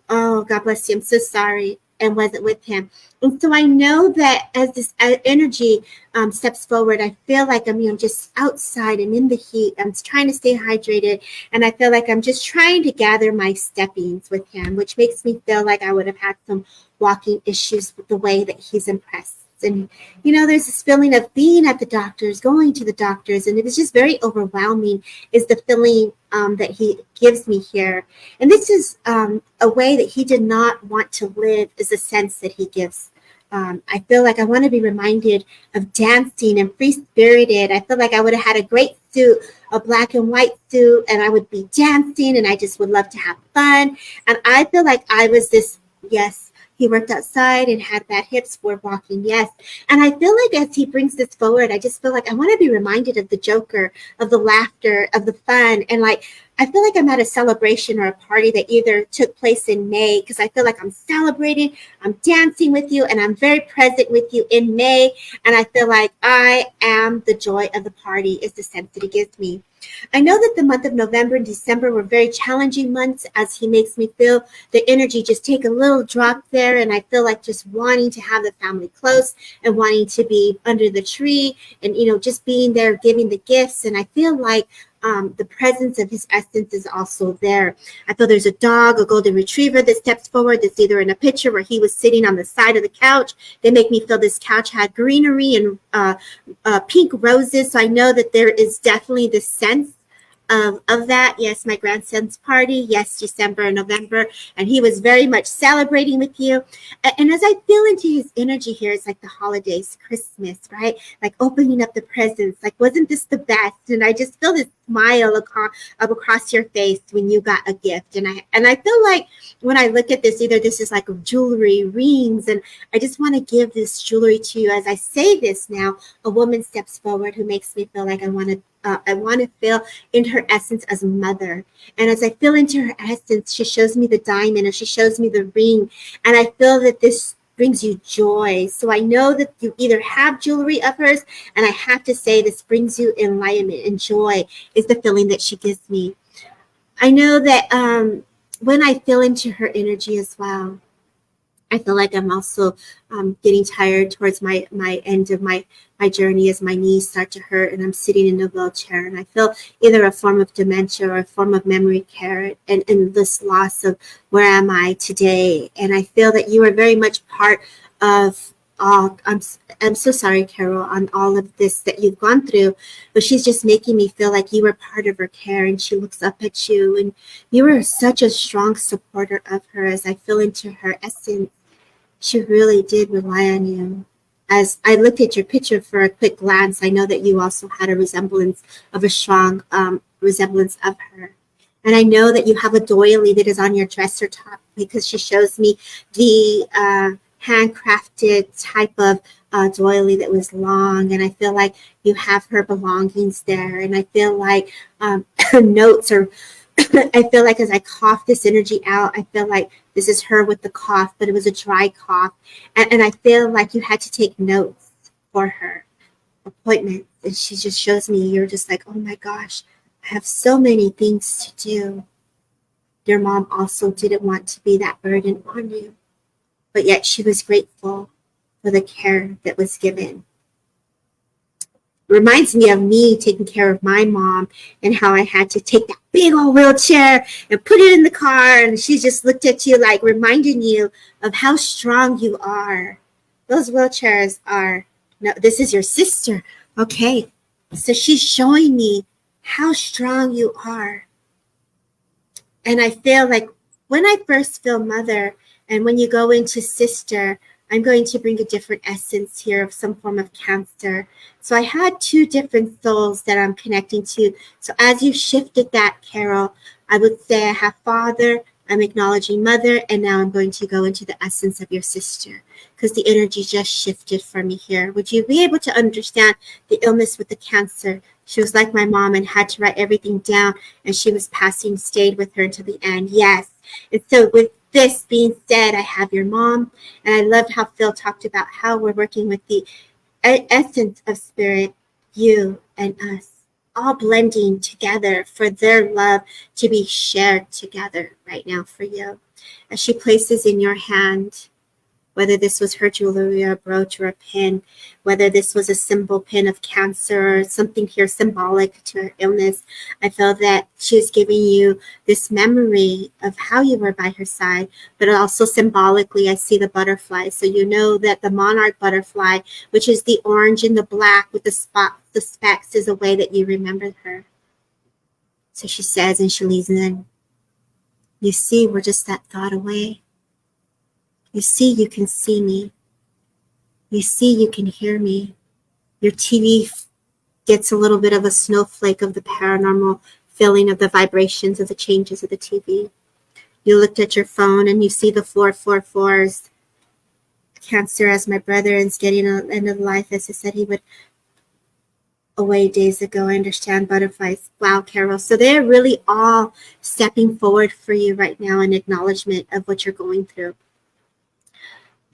Oh, God bless you. I'm so sorry. And wasn't with him. And so I know that as this energy steps forward, I feel like I'm just outside and in the heat. I'm trying to stay hydrated. And I feel like I'm just trying to gather my steppings with him, which makes me feel like I would have had some walking issues with the way that he's impressed. And, you know, there's this feeling of being at the doctors, going to the doctors, and it was just very overwhelming is the feeling that he gives me here. And this is a way that he did not want to live, is the sense that he gives. I feel like I want to be reminded of dancing and free-spirited. I feel like I would have had a great suit, a black and white suit, and I would be dancing, and I just would love to have fun. And I feel like I was this, yes, he worked outside and had bad hips, were walking, yes. And I feel like as he brings this forward, I just feel like I want to be reminded of the Joker, of the laughter, of the fun. And like, I feel like I'm at a celebration or a party that either took place in May, because I feel like I'm celebrating, I'm dancing with you, and I'm very present with you in May. And I feel like I am the joy of the party is the sense that he gives me. I know that the month of November and December were very challenging months, as he makes me feel the energy just take a little drop there. And I feel like just wanting to have the family close and wanting to be under the tree and, you know, just being there, giving the gifts. And I feel like the presence of his essence is also there. I feel there's a dog, a golden retriever that steps forward. That's either in a picture where he was sitting on the side of the couch. They make me feel this couch had greenery and pink roses. So I know that there is definitely this sense of that. Yes, my grandson's party. Yes, December and November. And he was very much celebrating with you. And as I feel into his energy here, it's like the holidays, Christmas, right? Like opening up the presents. Like, wasn't this the best? And I just feel this smile across your face when you got a gift. And I feel like when I look at this, either this is like jewelry, rings, and I just want to give this jewelry to you. As I say this now, a woman steps forward who makes me feel like I want to feel in her essence as a mother. And as I feel into her essence, she shows me the diamond, or she shows me the ring. And I feel that this brings you joy. So I know that you either have jewelry of hers, and I have to say this brings you enlightenment and joy is the feeling that she gives me. I know that when I feel into her energy as well, I feel like I'm also getting tired towards my end of my journey as my knees start to hurt and I'm sitting in a wheelchair, and I feel either a form of dementia or a form of memory care and this loss of where am I today. And I feel that you are very much part of I'm so sorry, Carol, on all of this that you've gone through, but she's just making me feel like you were part of her care, and she looks up at you, and you were such a strong supporter of her. As I feel into her essence, she really did rely on you. As I looked at your picture for a quick glance, I know that you also had a resemblance of a strong resemblance of her. And I know that you have a doily that is on your dresser top, because she shows me the handcrafted type of doily that was long. And I feel like you have her belongings there. And I feel like her notes are, I feel like as I cough this energy out, I feel like this is her with the cough, but it was a dry cough. And I feel like you had to take notes for her appointment. And she just shows me, you're just like, oh my gosh, I have so many things to do. Your mom also didn't want to be that burden on you, but yet she was grateful for the care that was given. Reminds me of me taking care of my mom and how I had to take that big old wheelchair and put it in the car, and she just looked at you like reminding you of how strong you are. Those wheelchairs are, no, this is your sister. Okay, so she's showing me how strong you are. And I feel like when I first feel mother, and when you go into sister, I'm going to bring a different essence here of some form of Cancer. So I had two different souls that I'm connecting to. So as you shifted that, Carol, I would say I have father, I'm acknowledging mother, and now I'm going to go into the essence of your sister, because the energy just shifted for me here. Would you be able to understand the illness with the Cancer? She was like my mom and had to write everything down, and she was passing, stayed with her until the end. Yes. And so with this being said, I have your mom, and I loved how Phil talked about how we're working with the essence of spirit, you and us, all blending together for their love to be shared together right now for you. As she places in your hand, whether this was her jewelry or a brooch or a pin, whether this was a symbol pin of Cancer or something here symbolic to her illness, I felt that she was giving you this memory of how you were by her side, but also symbolically, I see the butterfly. So you know that the monarch butterfly, which is the orange and the black with the spot, the specks, is a way that you remembered her. So she says, and she leaves in, you see, we're just that thought away. You see, you can see me. You see, you can hear me. Your TV gets a little bit of a snowflake of the paranormal feeling of the vibrations of the changes of the TV. You looked at your phone and you see the 444s. Cancer, as my brother is getting an end of life, as I said he would away days ago. I understand butterflies. Wow, Carol. So they're really all stepping forward for you right now in acknowledgement of what you're going through.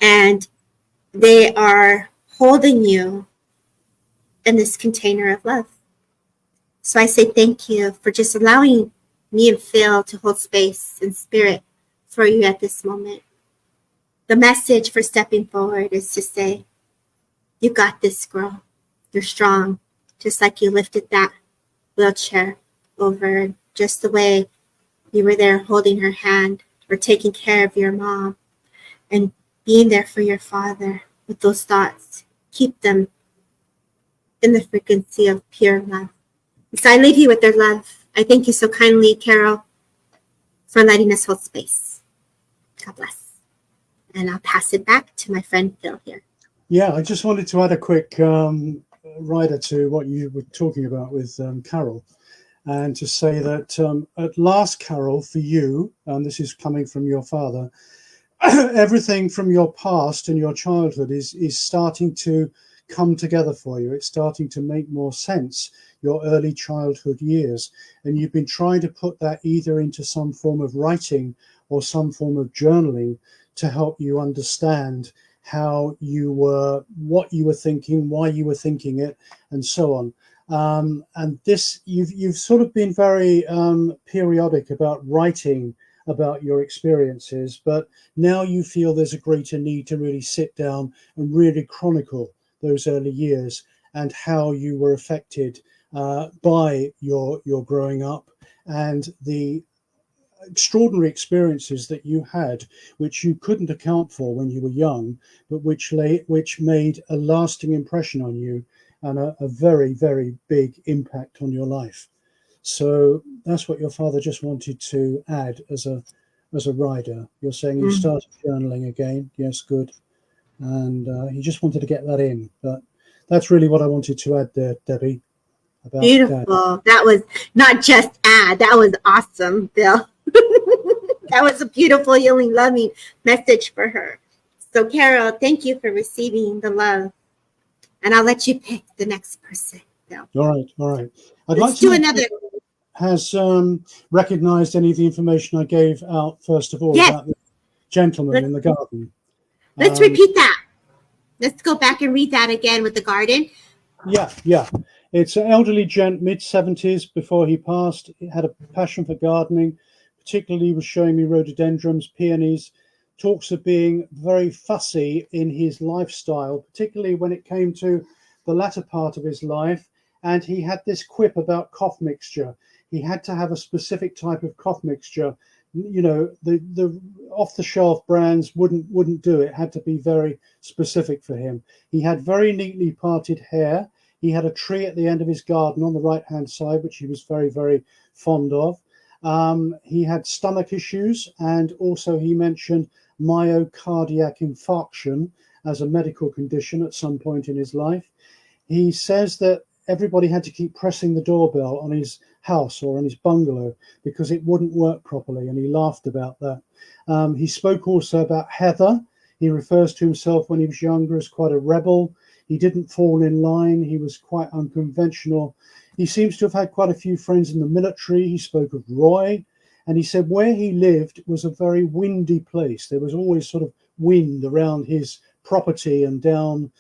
And they are holding you in this container of love. So I say thank you for just allowing me and Phil to hold space and spirit for you at this moment. The message for stepping forward is to say, you got this, girl. You're strong, just like you lifted that wheelchair. over, just the way you were there holding her hand or taking care of your mom and being there for your father with those thoughts. Keep them in the frequency of pure love. So I leave you with their love. I thank you so kindly, Carol, for letting us hold space. God bless. And I'll pass it back to my friend Phil here. Yeah, I just wanted to add a quick rider to what you were talking about with Carol, and to say that at last, Carol, for you, and this is coming from your father, everything from your past and your childhood is starting to come together for you. It's starting to make more sense, your early childhood years. And you've been trying to put that either into some form of writing or some form of journaling to help you understand how you were, what you were thinking, why you were thinking it, and so on. And this, you've sort of been very periodic about writing about your experiences, but now you feel there's a greater need to really sit down and really chronicle those early years and how you were affected by your growing up and the extraordinary experiences that you had, which you couldn't account for when you were young, but which made a lasting impression on you and a very, very big impact on your life. So that's what your father just wanted to add as a rider. You're saying you started journaling again. Yes, good. And he just wanted to get that in. But that's really what I wanted to add there, Debbie. About Beautiful. That was not just that was awesome, Bill. That was a beautiful, healing, loving message for her. So, Carol, thank you for receiving the love. And I'll let you pick the next person, Bill. All right. Let's do another. Has recognized any of the information I gave out first of all about the gentleman in the garden. Let's repeat that. Let's go back and read that again with the garden. Yeah. It's an elderly gent, mid-70s before he passed. He had a passion for gardening, particularly was showing me rhododendrons, peonies, talks of being very fussy in his lifestyle, particularly when it came to the latter part of his life. And he had this quip about cough mixture. He had to have a specific type of cough mixture. You know, the off-the-shelf brands wouldn't do it. It had to be very specific for him. He had very neatly parted hair. He had a tree at the end of his garden on the right-hand side, which he was very, very fond of. He had stomach issues, and also he mentioned myocardiac infarction as a medical condition at some point in his life. He says that everybody had to keep pressing the doorbell on his house or on his bungalow because it wouldn't work properly, and he laughed about that. He spoke also about Heather. He refers to himself when he was younger as quite a rebel. He didn't fall in line. He was quite unconventional. He seems to have had quite a few friends in the military. He spoke of Roy, and he said where he lived was a very windy place. There was always sort of wind around his property and down.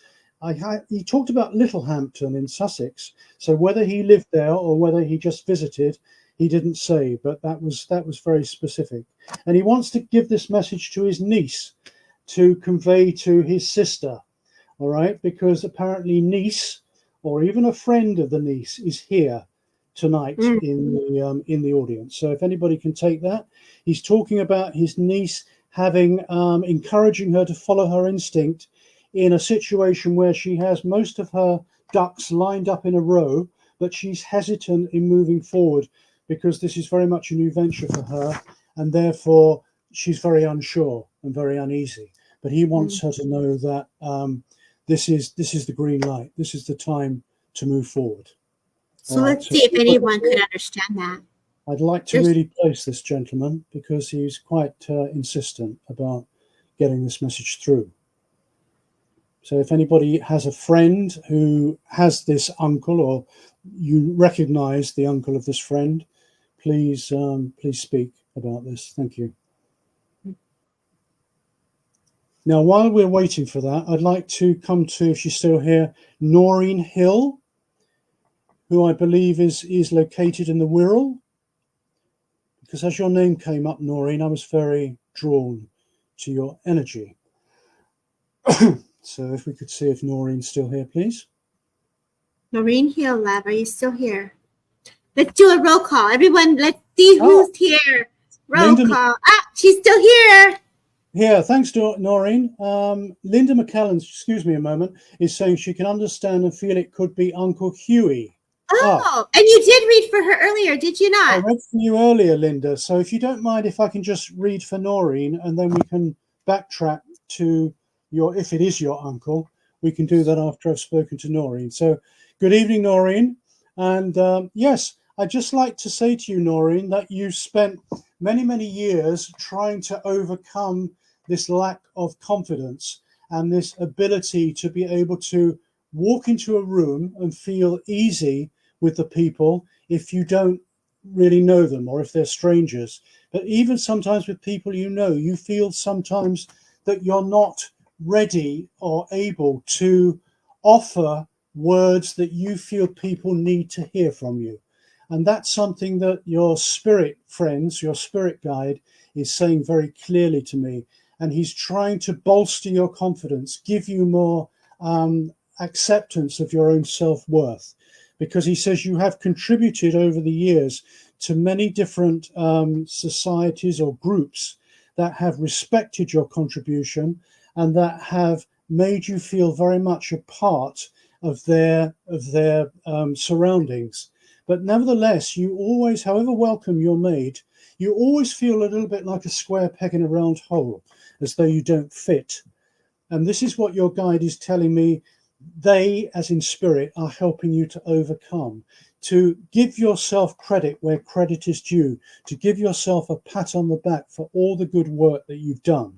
He talked about Littlehampton in Sussex. So whether he lived there or whether he just visited, he didn't say, but that was very specific. And he wants to give this message to his niece to convey to his sister. All right, because apparently niece or even a friend of the niece is here tonight in the audience. So if anybody can take that, he's talking about his niece having encouraging her to follow her instinct in a situation where she has most of her ducks lined up in a row, but she's hesitant in moving forward because this is very much a new venture for her, and therefore she's very unsure and very uneasy. But he wants her to know that this is the green light. This is the time to move forward. So let's see if anyone could understand that. I'd like to really place this gentleman because he's quite insistent about getting this message through. So if anybody has a friend who has this uncle, or you recognize the uncle of this friend, please speak about this. Thank you. Now, while we're waiting for that, I'd like to come to, if she's still here, Noreen Hill, who I believe is located in the Wirral. Because as your name came up, Noreen, I was very drawn to your energy. So if we could see if Noreen's still here, please. Noreen Hill, love, are you still here? Let's do a roll call. Everyone, let's see who's here. Roll Linda call. Ah, she's still here. Yeah, thanks, Noreen. Linda McCallan, excuse me a moment, is saying she can understand and feel it could be Uncle Huey. Oh, and you did read for her earlier, did you I not? read for you earlier, Linda. So if you don't mind, if I can just read for Noreen, and then we can backtrack to if it is your uncle, we can do that after I've spoken to Noreen. So good evening, Noreen. And yes, I'd just like to say to you, Noreen, that you spent many, many years trying to overcome this lack of confidence and this ability to be able to walk into a room and feel easy with the people if you don't really know them or if they're strangers. But even sometimes with people you know, you feel sometimes that you're not ready or able to offer words that you feel people need to hear from you. And that's something that your spirit friends, your spirit guide, is saying very clearly to me. And he's trying to bolster your confidence, give you more acceptance of your own self-worth, because he says you have contributed over the years to many different societies or groups that have respected your contribution and that have made you feel very much a part of their surroundings. But nevertheless, you always, however welcome you're made, you always feel a little bit like a square peg in a round hole, as though you don't fit. And this is what your guide is telling me. They, as in spirit, are helping you to overcome, to give yourself credit where credit is due, to give yourself a pat on the back for all the good work that you've done,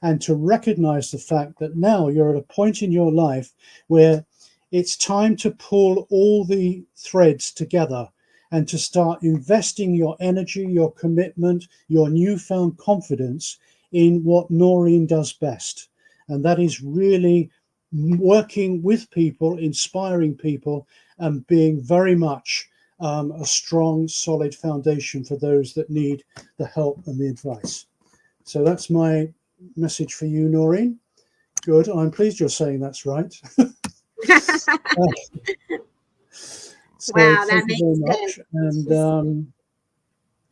and to recognize the fact that now you're at a point in your life where it's time to pull all the threads together and to start investing your energy, your commitment, your newfound confidence in what Noreen does best. And that is really working with people, inspiring people, and being very much a strong, solid foundation for those that need the help and the advice. So that's my message for you, Noreen. Good. I'm pleased you're saying that's right. So Wow, that thank you very makes much. And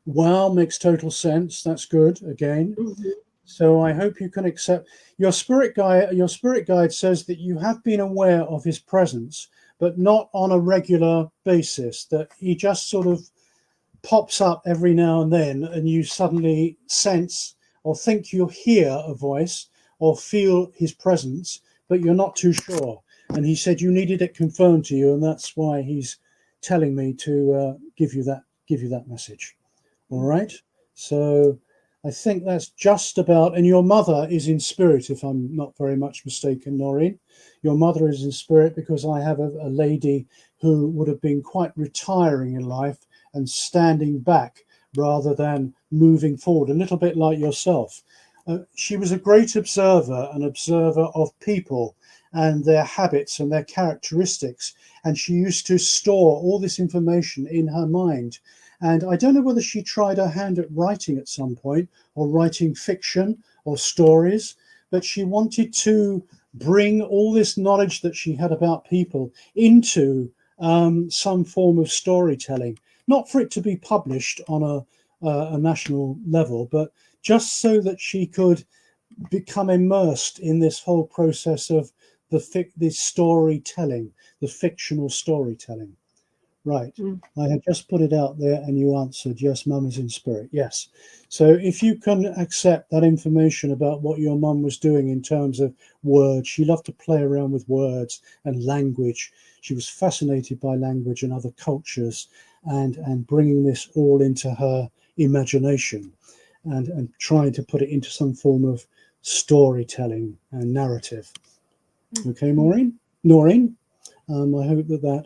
wow, makes total sense. That's good again. Mhm. So I hope you can accept your spirit guide. Your spirit guide says that you have been aware of his presence, but not on a regular basis, that he just sort of pops up every now and then, and you suddenly sense or think you hear a voice or feel his presence, but you're not too sure. And he said you needed it confirmed to you, and that's why he's telling me to give you that message. All right. So I think that's just about. And your mother is in spirit, if I'm not very much mistaken, Noreen. Your mother is in spirit, because I have a lady who would have been quite retiring in life and standing back rather than moving forward, a little bit like yourself. She was a great observer, an observer of people and their habits and their characteristics. And she used to store all this information in her mind. And I don't know whether she tried her hand at writing at some point, or writing fiction or stories, but she wanted to bring all this knowledge that she had about people into some form of storytelling, not for it to be published on a national level, but just so that she could become immersed in this whole process of this storytelling, the fictional storytelling. Right. I had just put it out there and you answered, yes, mum is in spirit. Yes. So if you can accept that information about what your mum was doing in terms of words, she loved to play around with words and language. She was fascinated by language and other cultures, and bringing this all into her imagination and trying to put it into some form of storytelling and narrative. Okay, Noreen, I hope that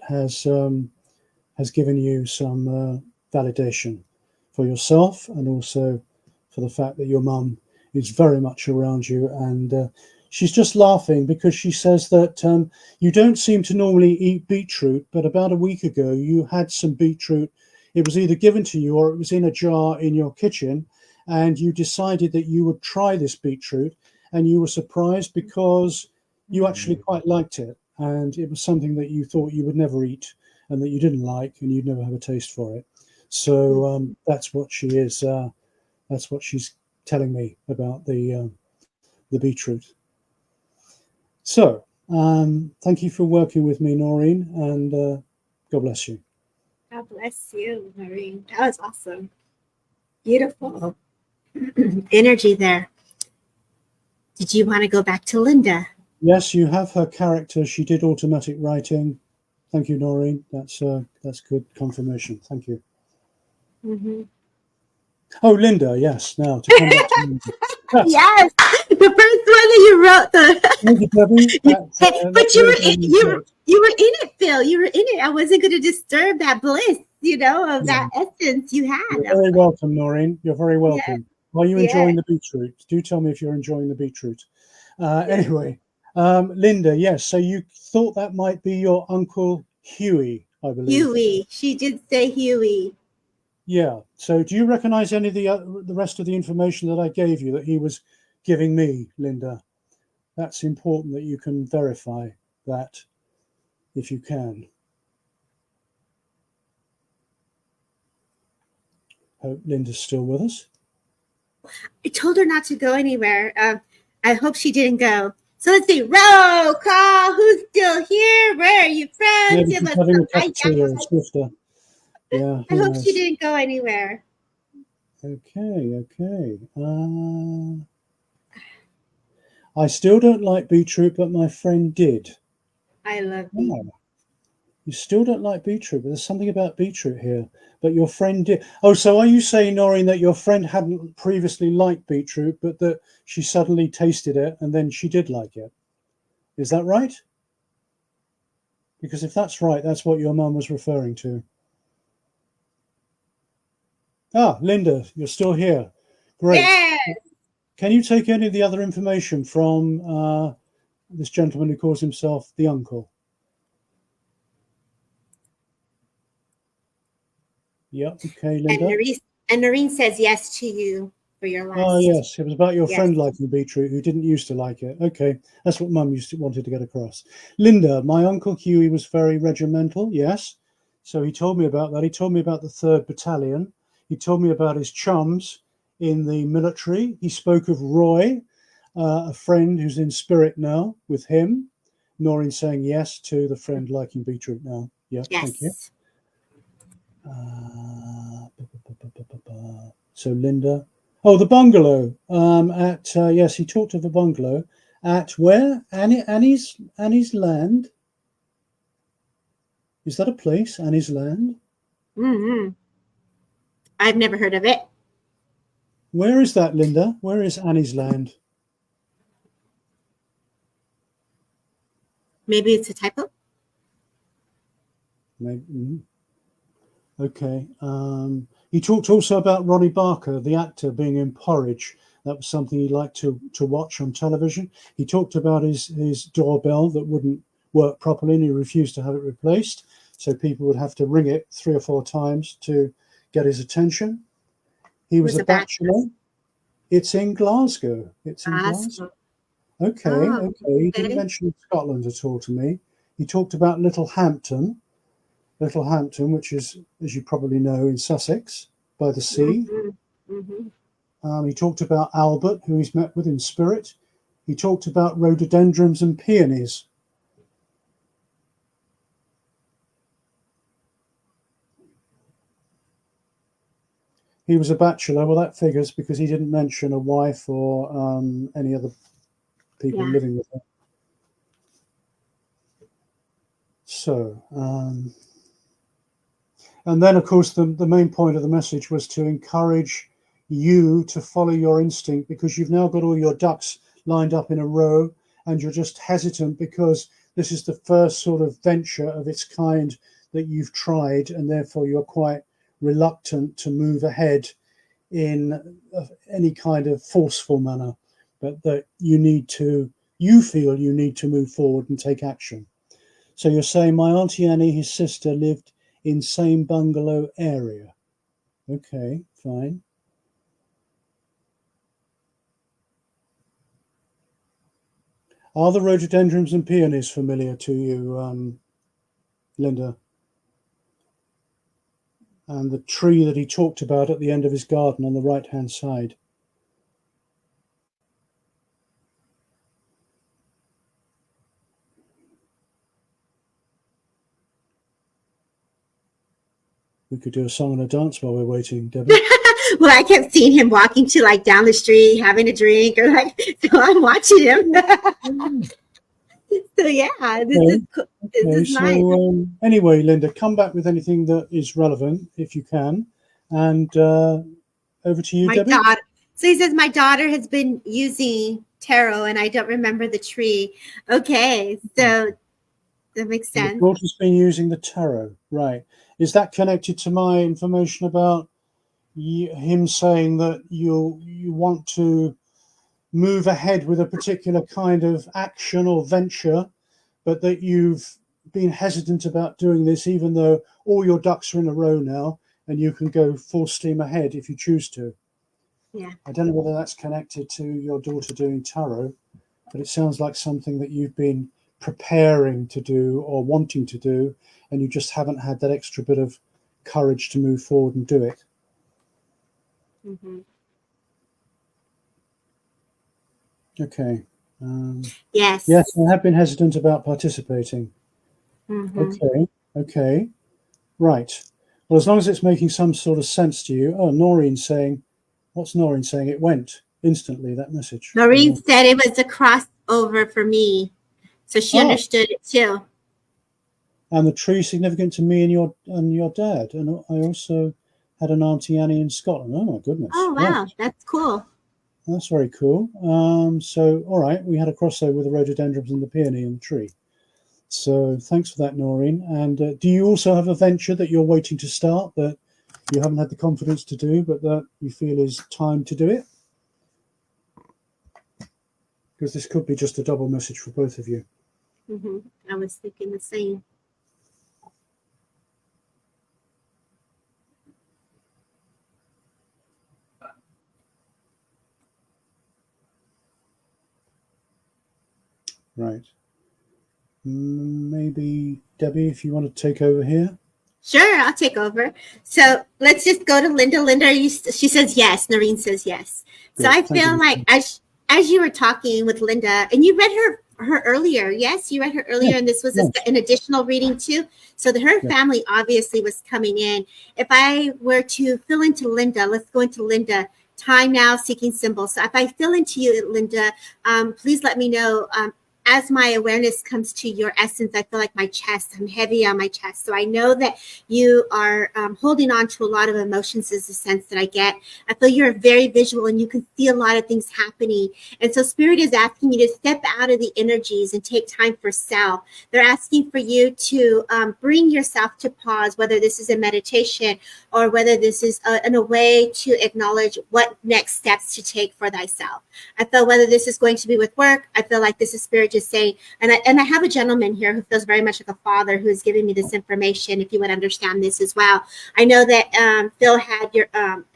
has given you some validation for yourself, and also for the fact that your mum is very much around you. And she's just laughing because she says that you don't seem to normally eat beetroot, but about a week ago you had some beetroot. It was either given to you or it was in a jar in your kitchen, and you decided that you would try this beetroot, and you were surprised because you actually quite liked it, and it was something that you thought you would never eat and that you didn't like, and you'd never have a taste for it. So that's what she is. That's what she's telling me about the beetroot. So thank you for working with me, Noreen, and God bless you. God bless you, Maureen. That was awesome. Beautiful energy there. Did you want to go back to Linda? Yes, you have her character. She did automatic writing. Thank you, Noreen. That's good confirmation. Thank you. Mm-hmm. Oh, Linda. Yes. Now to come back to Linda. Yes, the first one that you wrote. Thank you, Debbie. But you were in it, Phil. You were in it. I wasn't going to disturb that bliss, of that essence you had. You're very welcome, Noreen. You're very Yeah. welcome. Are you Yeah. enjoying the beetroot? Do tell me if you're enjoying the beetroot. Anyway, Linda, yes. So you thought that might be your Uncle Huey, I believe. Huey. She did say Huey. Yeah. So do you recognize any of the rest of the information that I gave you that he was giving me, Linda? That's important that you can verify that if you can. Hope Linda's still with us. I told her not to go anywhere. I hope she didn't go. So let's see. Roll call. Who's still here? Where are you from? Maybe she's having a cup of tea or a swifter. Yeah. I hope she didn't go anywhere. Okay. I still don't like beetroot, but my friend did. I love beetroot. You still don't like beetroot, but there's something about beetroot here. But your friend did. Oh, so are you saying, Noreen, that your friend hadn't previously liked beetroot, but that she suddenly tasted it and then she did like it? Is that right? Because if that's right, that's what your mum was referring to. Ah, Linda, you're still here. Great. Yes. Can you take any of the other information from this gentleman who calls himself the uncle? Yeah, okay, Linda. And Noreen says yes to you for your last. Oh, yes, it was about your friend liking beetroot who didn't used to like it. Okay, that's what Mum wanted to get across. Linda, my Uncle Huey was very regimental, yes. So he told me about that. He told me about the 3rd Battalion. He told me about his chums in the military. He spoke of Roy, a friend who's in spirit now with him. Noreen saying yes to the friend liking beetroot now. Yeah, yes. Thank you. So Linda, the bungalow. Yes, he talked of the bungalow at where? Annie's Land. Is that a place? Annie's Land. Mm-hmm. I've never heard of it. Where is that, Linda? Where is Annie's Land? Maybe it's a typo. Maybe. Okay. He talked also about Ronnie Barker, the actor, being in Porridge. That was something he liked to watch on television. He talked about his doorbell that wouldn't work properly and he refused to have it replaced. So people would have to ring it 3 or 4 times to get his attention. He was a bachelor. It's in Glasgow. It's in Glasgow. Okay. He didn't mention Scotland at all to me. He talked about Littlehampton, which is, as you probably know, in Sussex by the sea. Mm-hmm. He talked about Albert, who he's met with in spirit. He talked about rhododendrons and peonies. He was a bachelor. Well, that figures because he didn't mention a wife or any other people living with him. So, and then, of course, the main point of the message was to encourage you to follow your instinct because you've now got all your ducks lined up in a row and you're just hesitant because this is the first sort of venture of its kind that you've tried and therefore you're quite reluctant to move ahead in any kind of forceful manner, but that you feel you need to move forward and take action. So you're saying my Auntie Annie, his sister, lived in same bungalow area. Okay, fine. Are the rhododendrons and peonies familiar to you, Linda? and the tree that he talked about at the end of his garden on the right-hand side. We could do a song and a dance while we're waiting, Debbie. Well, I kept seeing him walking to like down the street, having a drink, or like, so I'm watching him. So yeah, this is cool. This is nice. So anyway, Linda, come back with anything that is relevant if you can, and over to you, Debbie. Daughter. So he says my daughter has been using tarot, and I don't remember the tree. Okay, so that makes sense. Your daughter's been using the tarot, right? Is that connected to my information about him saying that you want to move ahead with a particular kind of action or venture, but that you've been hesitant about doing this, even though all your ducks are in a row now and you can go full steam ahead if you choose to? Yeah. I don't know whether that's connected to your daughter doing tarot, but it sounds like something that you've been preparing to do or wanting to do, and you just haven't had that extra bit of courage to move forward and do it. Mm-hmm. Okay. Yes. Yes, I have been hesitant about participating. Mm-hmm. Okay. Right. Well, as long as it's making some sort of sense to you. Oh, Noreen's saying, what's Noreen saying? It went instantly, that message. Noreen said it was a crossover for me. So she understood it too. And the tree significant to me and your dad. And I also had an Auntie Annie in Scotland. Oh my goodness. Oh wow, right. That's cool. That's very cool. So all right, we had a crossover with the rhododendrons and the peony and the tree. So thanks for that, Noreen. And do you also have a venture that you're waiting to start that you haven't had the confidence to do, but that you feel is time to do it? Because this could be just a double message for both of you. Mm-hmm. I was thinking the same. Right. Maybe Debbie, if you want to take over here. Sure, I'll take over. So let's just go to Linda. Linda, she says yes. Noreen says yes. So I feel like as you were talking with Linda, and you read her earlier. Yes, you read her earlier, and this was an additional reading too. So her family obviously was coming in. If I were to fill into Linda, let's go into Linda. Time now, seeking symbols. So if I fill into you, Linda, please let me know. As my awareness comes to your essence, I feel like my chest, I'm heavy on my chest. So I know that you are holding on to a lot of emotions is the sense that I get. I feel you're very visual and you can see a lot of things happening. And so Spirit is asking you to step out of the energies and take time for self. They're asking for you to bring yourself to pause, whether this is a meditation or whether this is a way to acknowledge what next steps to take for thyself. I feel whether this is going to be with work, I feel like this is Spirit just saying, and I have a gentleman here who feels very much like a father who is giving me this information, if you would understand this as well. I know that Phil had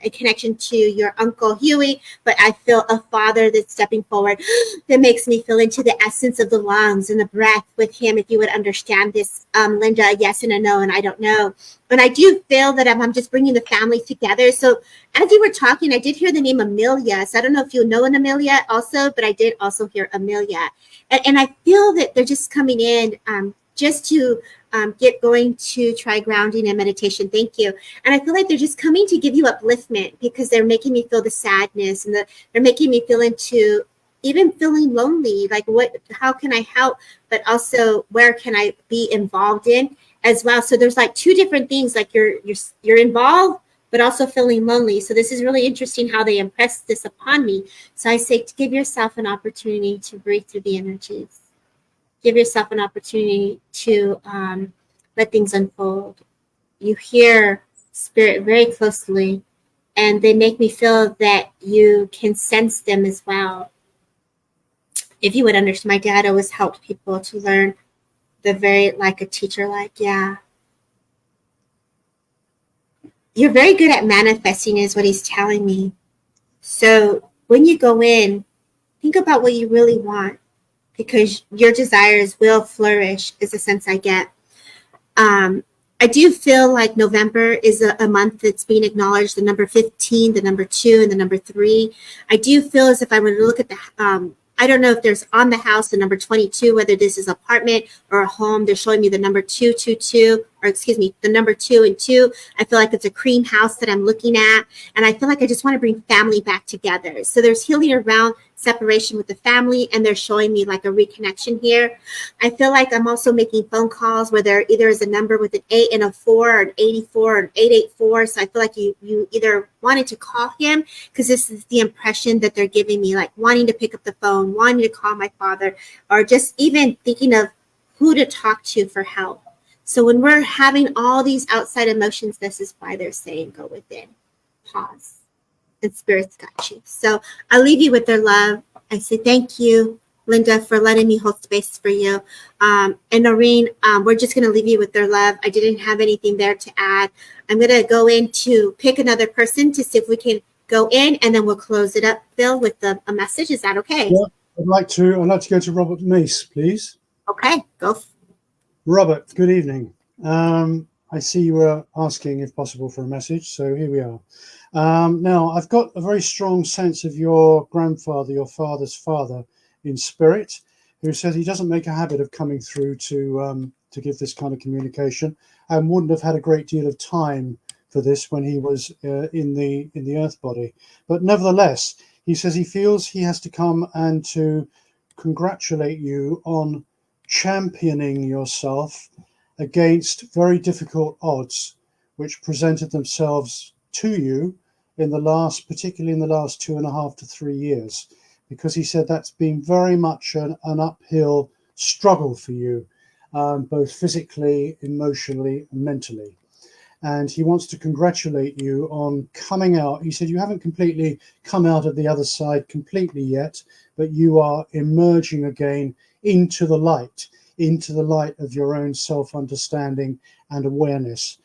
a connection to your Uncle Huey, but I feel a father that's stepping forward that makes me feel into the essence of the lungs and the breath with him, if you would understand this, Linda, a yes and a no, and I don't know. And I do feel that I'm just bringing the family together. So as you were talking, I did hear the name Amelia. So I don't know if you know an Amelia also, but I did also hear Amelia. And I feel that they're just coming in just to get going to try grounding and meditation. Thank you. And I feel like they're just coming to give you upliftment because they're making me feel the sadness and they're making me feel into even feeling lonely. Like how can I help? But also where can I be involved in as well? So there's like two different things, like you're involved, but also feeling lonely. So this is really interesting how they impress this upon me. So I say to give yourself an opportunity to breathe through the energies. Give yourself an opportunity to let things unfold. You hear Spirit very closely, and they make me feel that you can sense them as well. If you would understand, my dad always helped people to learn like a teacher, You're very good at manifesting is what he's telling me. So when you go in, think about what you really want because your desires will flourish is the sense I get. I do feel like November is a month that's being acknowledged, the number 15, the number 2, and the number 3. I do feel as if I were to look at the, I don't know if there's on the house the number 22, whether this is apartment or a home. They're showing me the number 222, or excuse me, the number 2 and 2. I feel like it's a cream house that I'm looking at. And I feel like I just want to bring family back together. So there's healing around separation with the family, and they're showing me like a reconnection here. I feel like I'm also making phone calls where there either is a number with an 8 and a 4, or an 84 or an 884. So I feel like you either wanted to call him, because this is the impression that they're giving me, like wanting to pick up the phone, wanting to call my father, or just even thinking of who to talk to for help. So when we're having all these outside emotions, this is why they're saying go within, pause, and spirit's got you. So I'll leave you with their love. I say thank you, Linda, for letting me hold space for you. And Noreen, we're just going to leave you with their love. I didn't have anything there to add. I'm going to go in to pick another person to see if we can go in, and then we'll close it up, Phil, with a message. Is that okay? Yeah, I'd like to go to Robert Mace, please. Okay, go. Robert, good evening. I see you were asking if possible for a message, so here we are. Now, I've got a very strong sense of your grandfather, your father's father, in spirit, who says he doesn't make a habit of coming through to give this kind of communication, and wouldn't have had a great deal of time for this when he was in the earth body. But nevertheless, he says he feels he has to come and to congratulate you on championing yourself against very difficult odds which presented themselves to you particularly in the last 2.5 to 3 years, because he said that's been very much an uphill struggle for you, both physically, emotionally, and mentally. And he wants to congratulate you on coming out. He said you haven't completely come out of the other side completely yet, but you are emerging again into the light of your own self-understanding and awareness.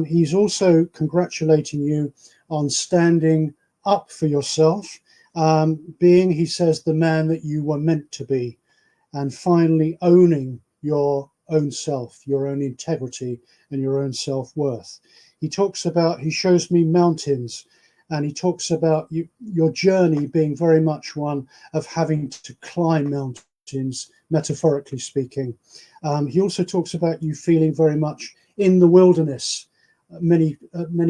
He's also congratulating you on standing up for yourself, being, he says, the man that you were meant to be, and finally owning your own self, your own integrity, and your own self-worth. He shows me mountains, and he talks about your journey being very much one of having to climb mountains, metaphorically speaking. He also talks about you feeling very much in the wilderness many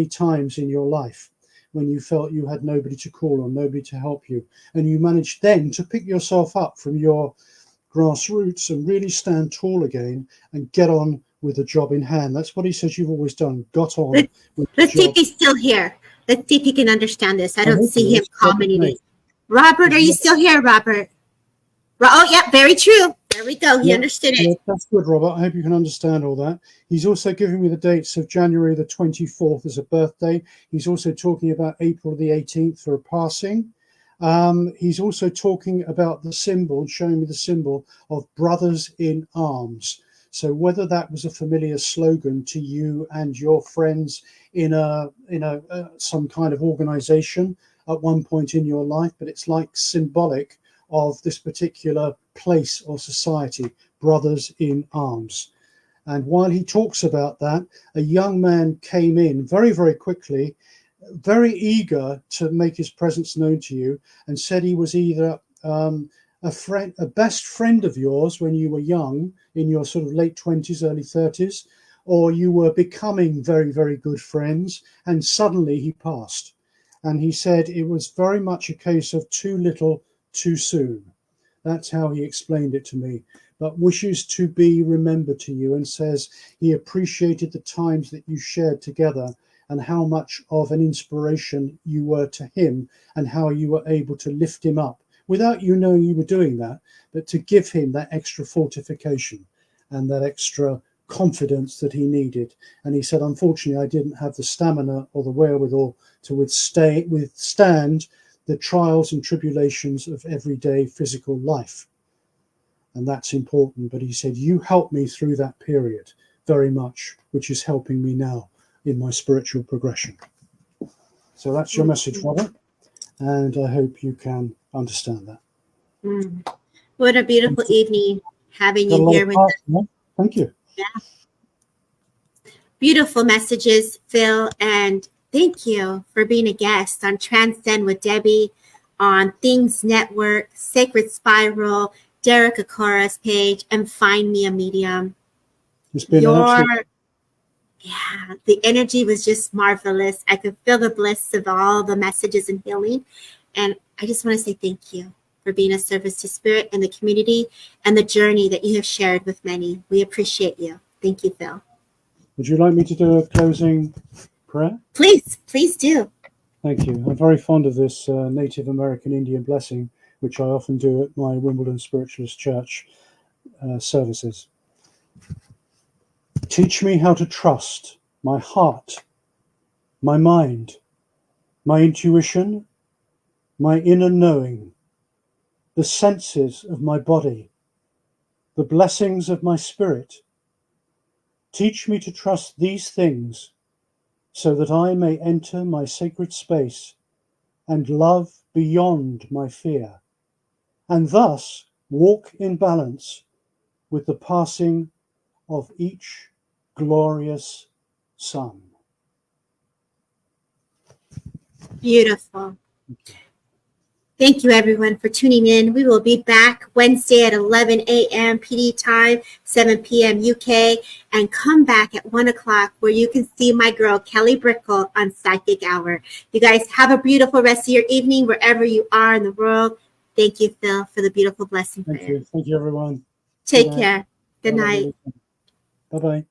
times in your life, when you felt you had nobody to call on, nobody to help you. And you managed then to pick yourself up from your grassroots and really stand tall again and get on with the job in hand. That's what he says you've always done, got on. Let's see if he's still here. Let's see if he can understand this. I don't see him commenting. Robert, are you still here, Robert? Oh, yeah, very true. There we go. He understood it. Yeah, that's good, Robert. I hope you can understand all that. He's also giving me the dates of January the 24th as a birthday. He's also talking about April the 18th for a passing. He's also talking about the symbol, showing me the symbol of brothers in arms. So whether that was a familiar slogan to you and your friends in some kind of organization at one point in your life, but it's like symbolic of this particular place or society, brothers in arms. And while he talks about that, a young man came in very, very quickly, very eager to make his presence known to you, and said he was either a best friend of yours when you were young, in your sort of late 20s, early 30s, or you were becoming very, very good friends, and suddenly he passed. And he said it was very much a case of too little, too soon. That's how he explained it to me. But wishes to be remembered to you, and says he appreciated the times that you shared together and how much of an inspiration you were to him, and how you were able to lift him up without you knowing you were doing that, but to give him that extra fortification and that extra confidence that he needed. And he said, unfortunately, I didn't have the stamina or the wherewithal to withstand the trials and tribulations of everyday physical life. And that's important. But he said, you helped me through that period very much, which is helping me now in my spiritual progression. So that's your message, Robert. And I hope you can understand that. What a beautiful evening having you here with us. Thank you. Yeah. Beautiful messages, Phil, and thank you for being a guest on Transcend with Debbie, on Things Network, Sacred Spiral, Derek Akora's page, and Find Me a Medium. It's been absolute. Yeah, the energy was just marvelous. I could feel the bliss of all the messages and healing. And I just want to say thank you for being a service to spirit and the community and the journey that you have shared with many. We appreciate you. Thank you, Phil. Would you like me to do a closing prayer? Please do. Thank you. I'm very fond of this Native American Indian blessing, which I often do at my Wimbledon Spiritualist Church services. Teach me how to trust my heart, my mind, my intuition, my inner knowing, the senses of my body, the blessings of my spirit. Teach me to trust these things so that I may enter my sacred space and love beyond my fear, and thus walk in balance with the passing of each glorious sun. Beautiful. Thank you, everyone, for tuning in. We will be back Wednesday at 11 a.m. PD time, 7 p.m. UK, and come back at 1 o'clock where you can see my girl, Kelly Brickle, on Psychic Hour. You guys have a beautiful rest of your evening wherever you are in the world. Thank you, Phil, for the beautiful blessing prayer. Thank you. Thank you, everyone. Take care. Good night. Bye-bye.